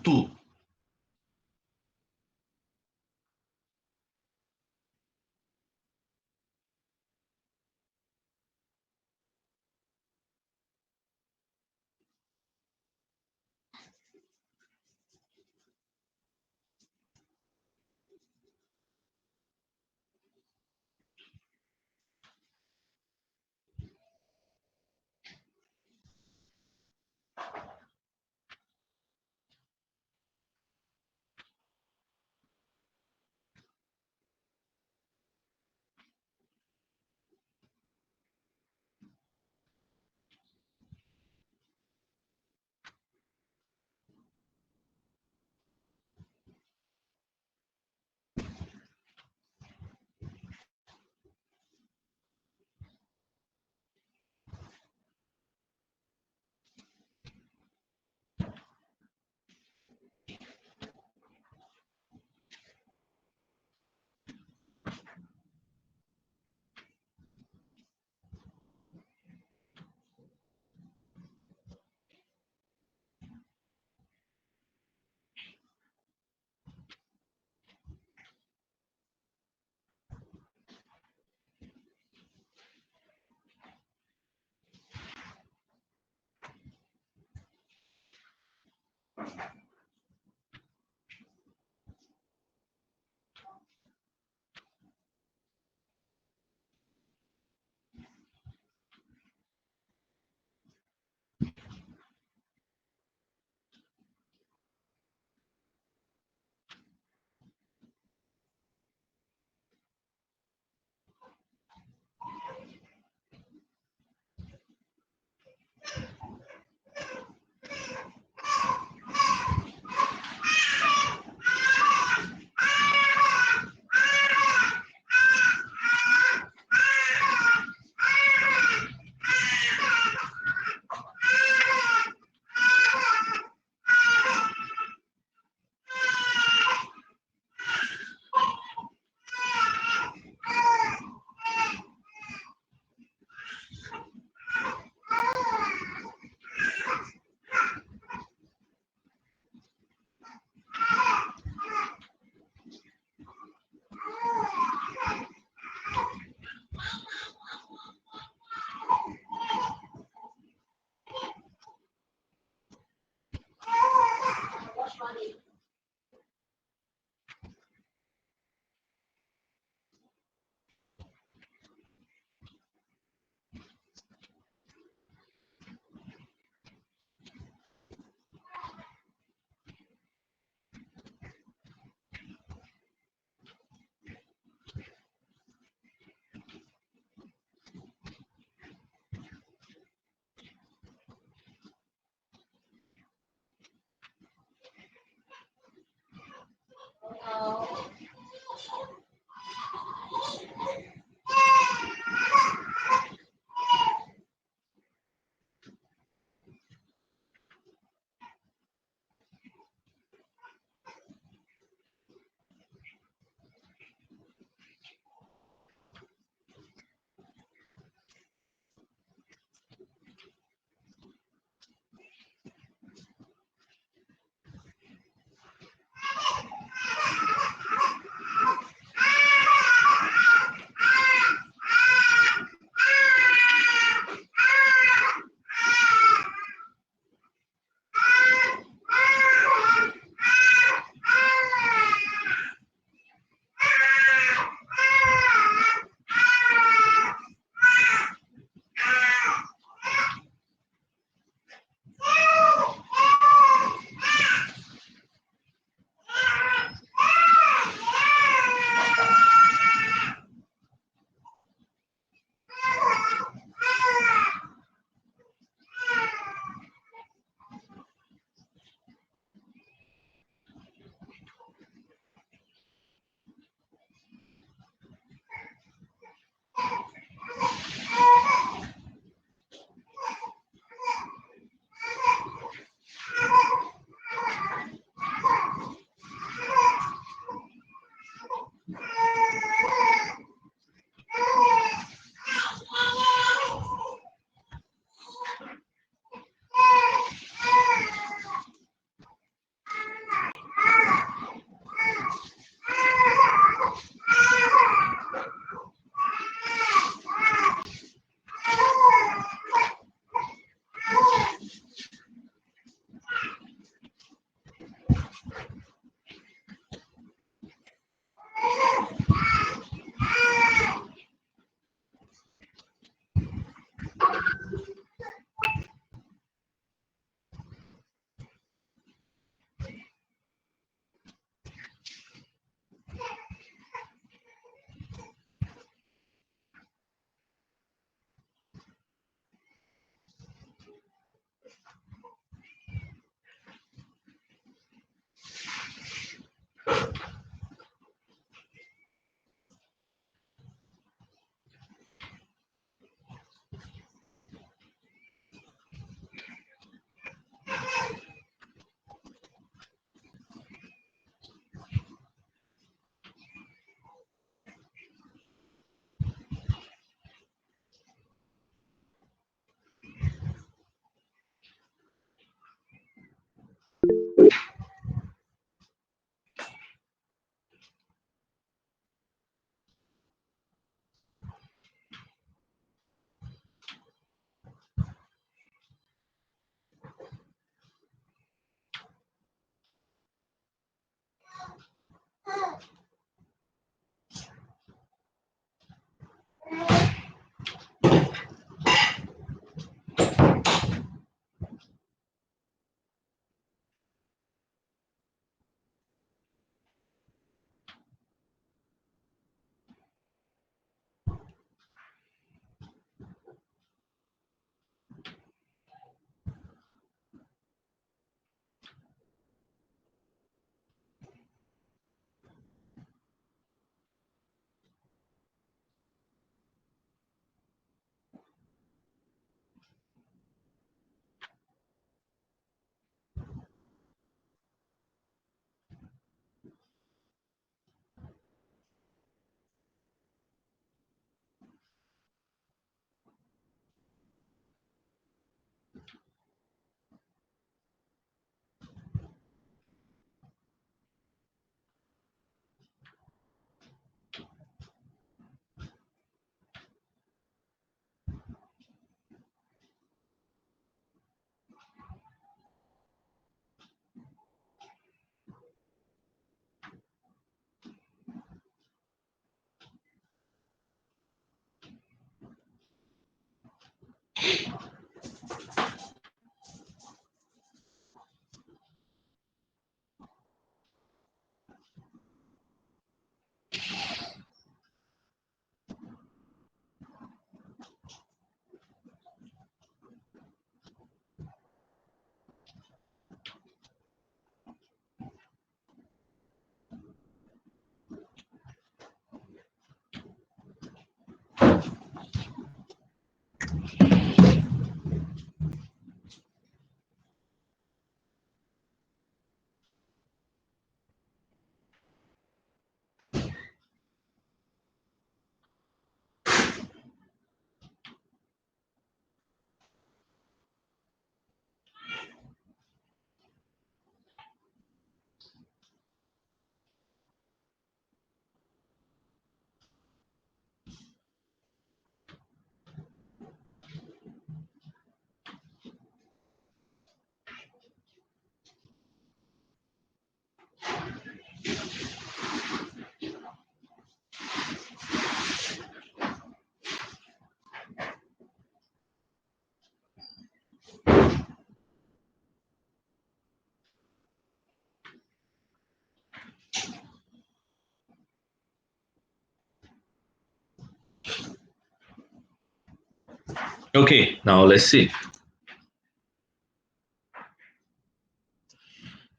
Okay, now let's see.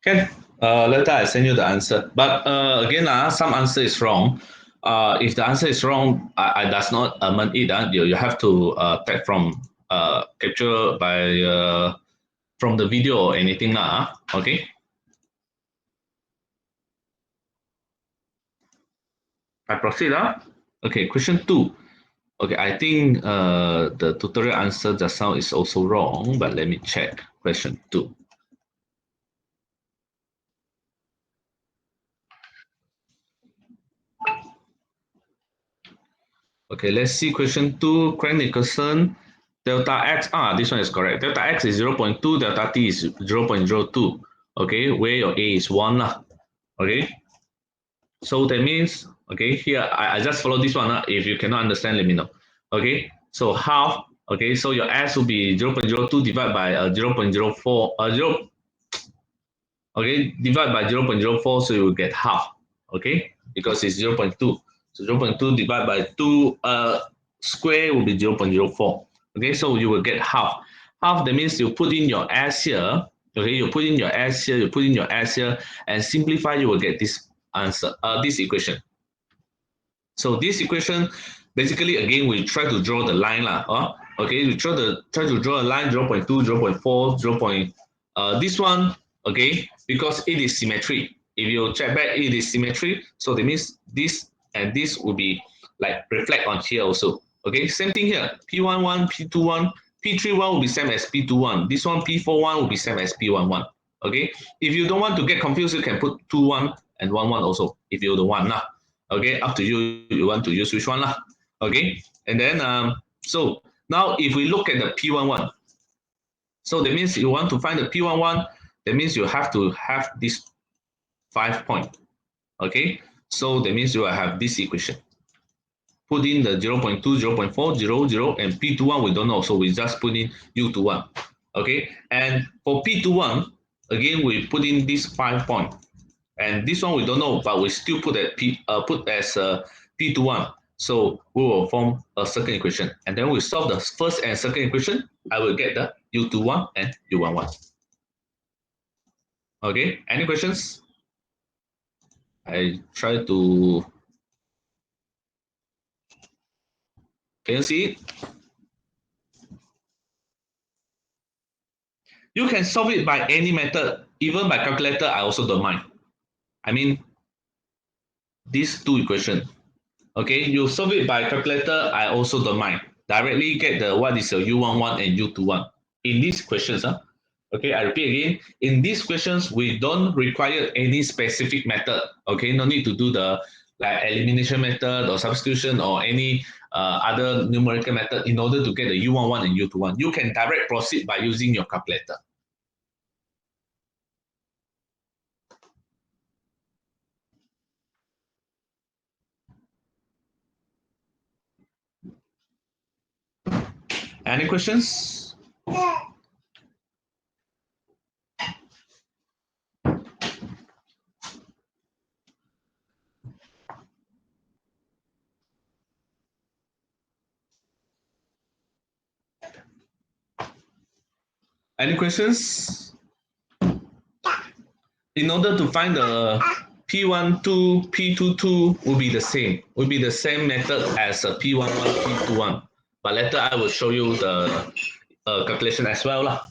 Okay, later I send you the answer. But again, some answer is wrong. If the answer is wrong, I does not amend it. You have to take from capture by from the video or anything lah. Okay. I proceed. Okay, question 2. Okay, I think the tutorial answer just now is also wrong, but let me check question 2. Okay, let's see question 2. Crank Nicholson, delta x, this one is correct. Delta x is 0.2, delta t is 0.02. Okay, where your a is 1 lah. Okay, so that means, okay, here I just follow this one. If you cannot understand, let me know. Okay, so half, okay, so your s will be 0.02 divided by 0.04, okay, divide by 0.04, so you will get half, okay, because it's 0.2. So 0.2 divided by 2 square will be 0.04. Okay, so you will get half. Half, that means you put in your s here, okay, you put in your s here, you put in your s here, and simplify, you will get this answer, this equation. So this equation, basically, again, we try to draw the line lah. Okay, we try to draw a line 0.2, 0.4, 0. This one, okay, because it is symmetry. If you check back, it is symmetry. So that means this and this will be like reflect on here also. Okay, same thing here. P11, P21, P31 will be same as P21. This one, P41 will be same as P11. Okay, if you don't want to get confused, you can put 21 and 11 also if you don't want lah. Okay, up to you, you want to use which one lah. Okay, and then so now if we look at the P11, so that means you want to find the P11, that means you have to have this 5 point. Okay, so that means you will have this equation. Put in the 0.2, 0.4, 0, 0, and P21 we don't know, so we just put in U21. Okay, and for P21, again we put in this 5 point. And this one we don't know, but we still put as P21. So we will form a second equation. And then we solve the first and second equation. I will get the U21 and U11. Okay, any questions? I try to, can you see it? You can solve it by any method, even by calculator, I also don't mind. I mean, these two equations. Okay, you solve it by calculator, I also don't mind. Directly get the what is your U11 and U21. In these questions, okay, I repeat again, in these questions, we don't require any specific method. Okay, no need to do the like elimination method or substitution or any other numerical method in order to get the U11 and U21. You can direct proceed by using your calculator. Any questions? Any questions? In order to find the P12, P22 will be the same. Will be the same method as a P11, P21. But later I will show you the calculation as well lah.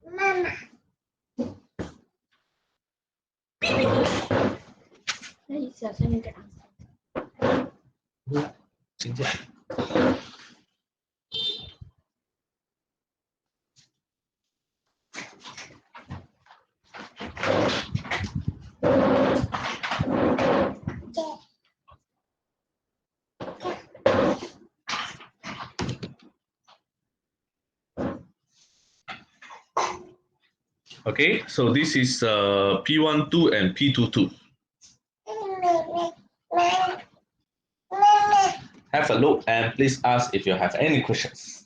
Mama. 那小声一点。请讲。Okay, so this is P12 and P22. Have a look and please ask if you have any questions.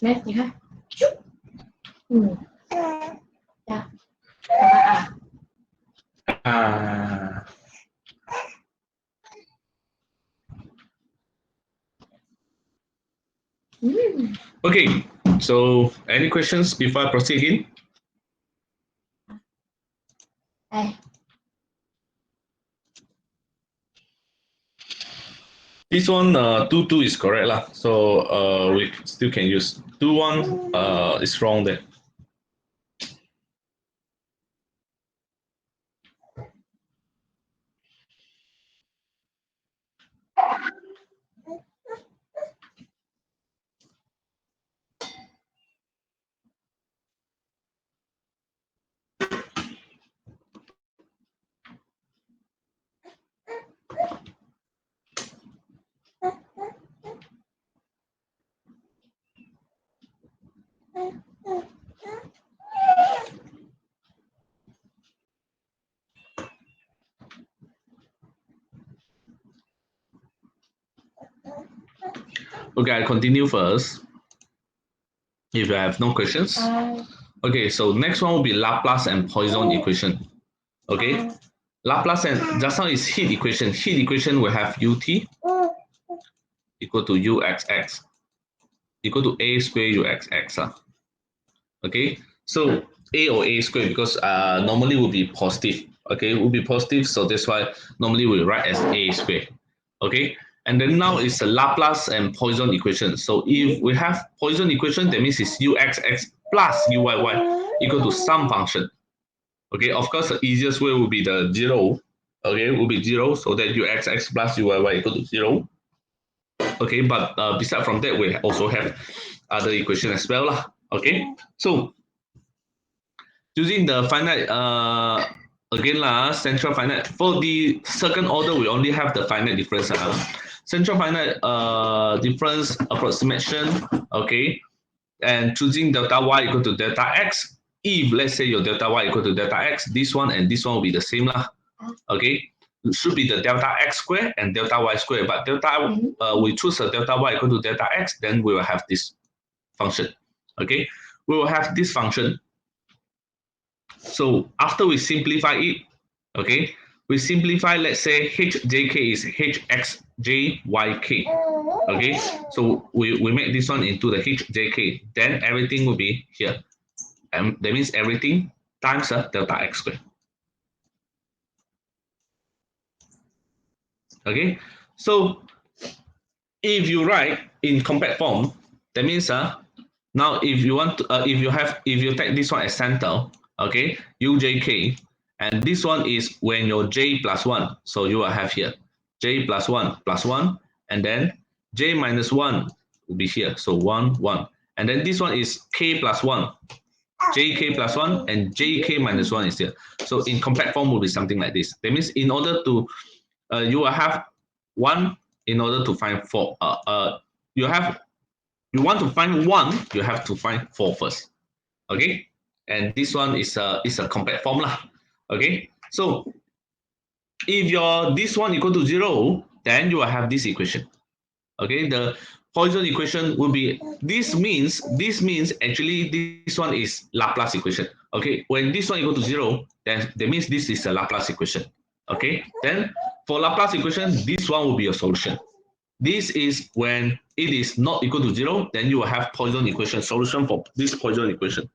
แม่สิคะจุ๊บจ้ะอ่า Ah, Okay, so any questions before I proceed again? Đây. This one, 2 is correct lah. So we still can use 2 1. Is wrong there. Okay, I'll continue first. If you have no questions. Okay, so next one will be Laplace and Poisson equation. Okay, Laplace and just now is heat equation. Heat equation will have ut equal to uxx equal to a square uxx. Okay, so a or a square because normally will be positive. Okay, will be positive, so that's why normally we write as a square. Okay, and then now it's a Laplace and Poisson equation. So if we have Poisson equation, that means it's uxx plus uyy equal to some function. Okay, of course the easiest way will be the zero. Okay, will be zero, so that uxx plus uyy equal to 0. Okay, but beside from that, we also have other equation as well lah. Okay, so using the finite again lah, central finite for the second order, we only have the finite difference. Central finite difference approximation. Okay, and choosing delta y equal to delta x. If let's say your delta y equal to delta x, this one and this one will be the same lah. Okay, it should be the delta x square and delta y square, but delta we choose a delta y equal to delta x, then we will have this function. Okay, we will have this function. So after we simplify it, okay, we simplify, let's say hjk is hxjyk. Okay, so we make this one into the hjk, then everything will be here. And that means everything times delta x squared. Okay, so if you write in compact form, that means now if you want to if you take this one as center, okay, ujk, and this one is when your j plus 1, so you will have here j plus 1 plus 1, and then j minus 1 will be here, so 1 1, and then this one is k plus 1, jk plus 1, and jk minus 1 is here. So in compact form will be something like this. That means in order to you will have 1 in order to find 4. You want to find 1, you have to find 4 first. Okay, and this one is a compact form lah. Okay, so if your this one equal to 0, then you will have this equation. Okay, the Poisson equation will be, this means actually this one is Laplace equation. Okay, when this one equal to 0, then that means this is a Laplace equation. Okay, then for Laplace equation, this one will be a solution. This is when it is not equal to 0, then you will have Poisson equation solution for this Poisson equation.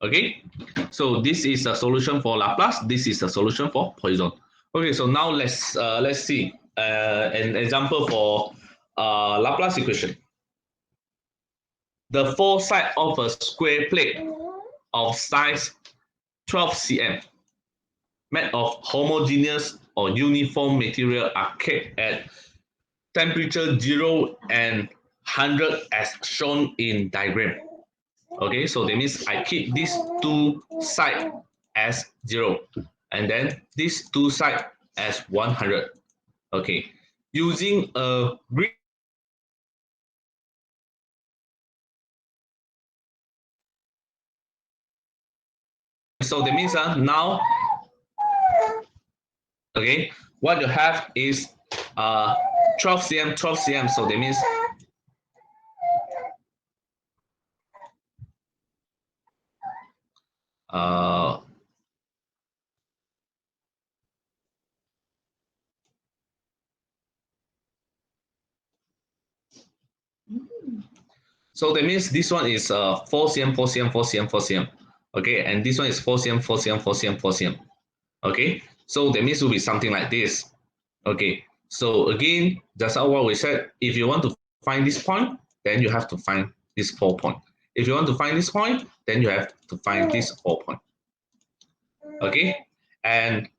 Okay, so this is a solution for Laplace. This is a solution for Poisson. Okay, so now let's see an example for Laplace equation. The four sides of a square plate of size 12 cm made of homogeneous or uniform material are kept at temperature 0 and 100 as shown in diagram. Okay, so that means I keep these two sides as 0 and then these two sides as 100. Okay, using a grid. So that means now, okay, what you have is 12 cm, 12 cm. So that means So that means this one is 4 cm, 4 cm, 4 cm, 4 cm. Okay, and this one is 4 cm, 4 cm, 4 cm, 4 cm. Okay, so that means it will be something like this. Okay, so again, that's what we said. If you want to find this point, then you have to find this 4 point. If you want to find this point, then you have to find this 4 point. Okay, and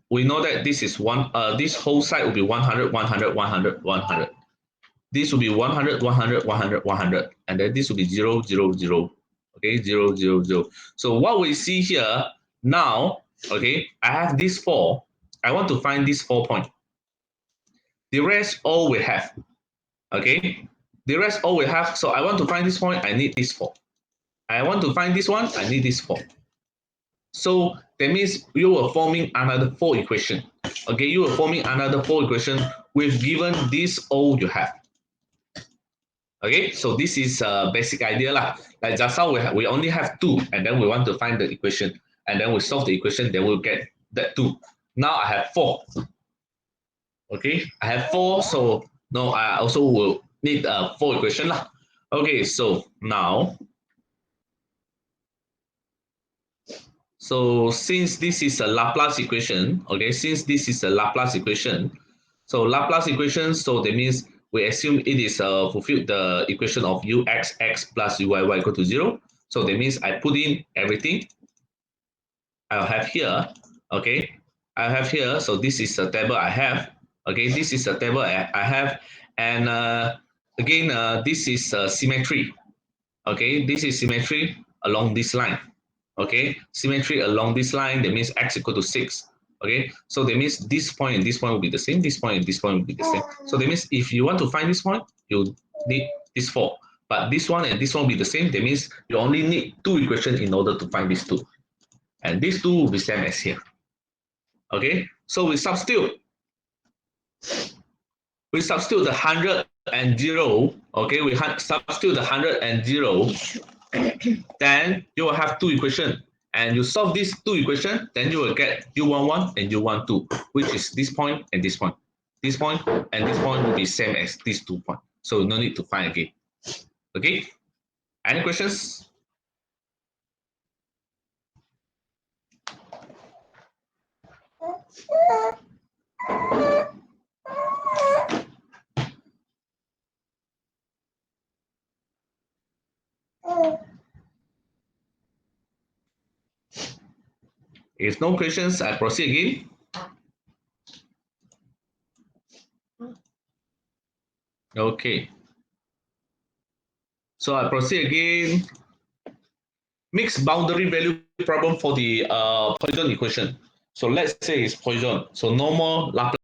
we know that this is this whole side will be 100, 100, 100, 100. This will be 100, 100, 100, 100, and then this will be 0, 0, 0. Okay, 0, 0, 0. So what we see here now, okay, I have this 4. I want to find this 4 point. The rest all we have. Okay, the rest all we have. So I want to find this point, I need this 4. I want to find this one, I need this 4. So that means you are forming another 4 equation. Okay, you are forming another 4 equation with given this all you have. Okay, so this is a basic idea lah. Like just how we only have 2, and then we want to find the equation, and then we solve the equation, then we'll get that 2. Now I have 4. Okay, I have 4, so now I also will need a 4 equation lah. Okay, so now, so since this is a Laplace equation, okay, since this is a Laplace equation, so Laplace equation, so that means we assume it is fulfilled the equation of uxx plus uyy equal to 0. So that means I put in everything. I'll have here, okay, I have here, so this is a table I have, okay, this is a table I have, and again, this is symmetry, okay, this is symmetry along this line, okay, symmetry along this line, that means x equal to 6, okay, so that means this point and this point will be the same, this point and this point will be the same, so that means if you want to find this point, you need this 4, but this one and this one will be the same, that means you only need 2 equations in order to find these 2. And these 2 will be same as here. Okay, so we substitute the 100 and 0. Okay, we substitute the 100 and 0. Then you will have 2 equations. And you solve these 2 equations, then you will get u11 and u12, which is this point and this point. This point and this point will be same as these 2 points. So no need to find again. Okay, any questions? If no questions, I proceed again. Okay. So I proceed again. Mixed boundary value problem for the Poisson equation. So let's say it's Poisson. So normal Laplace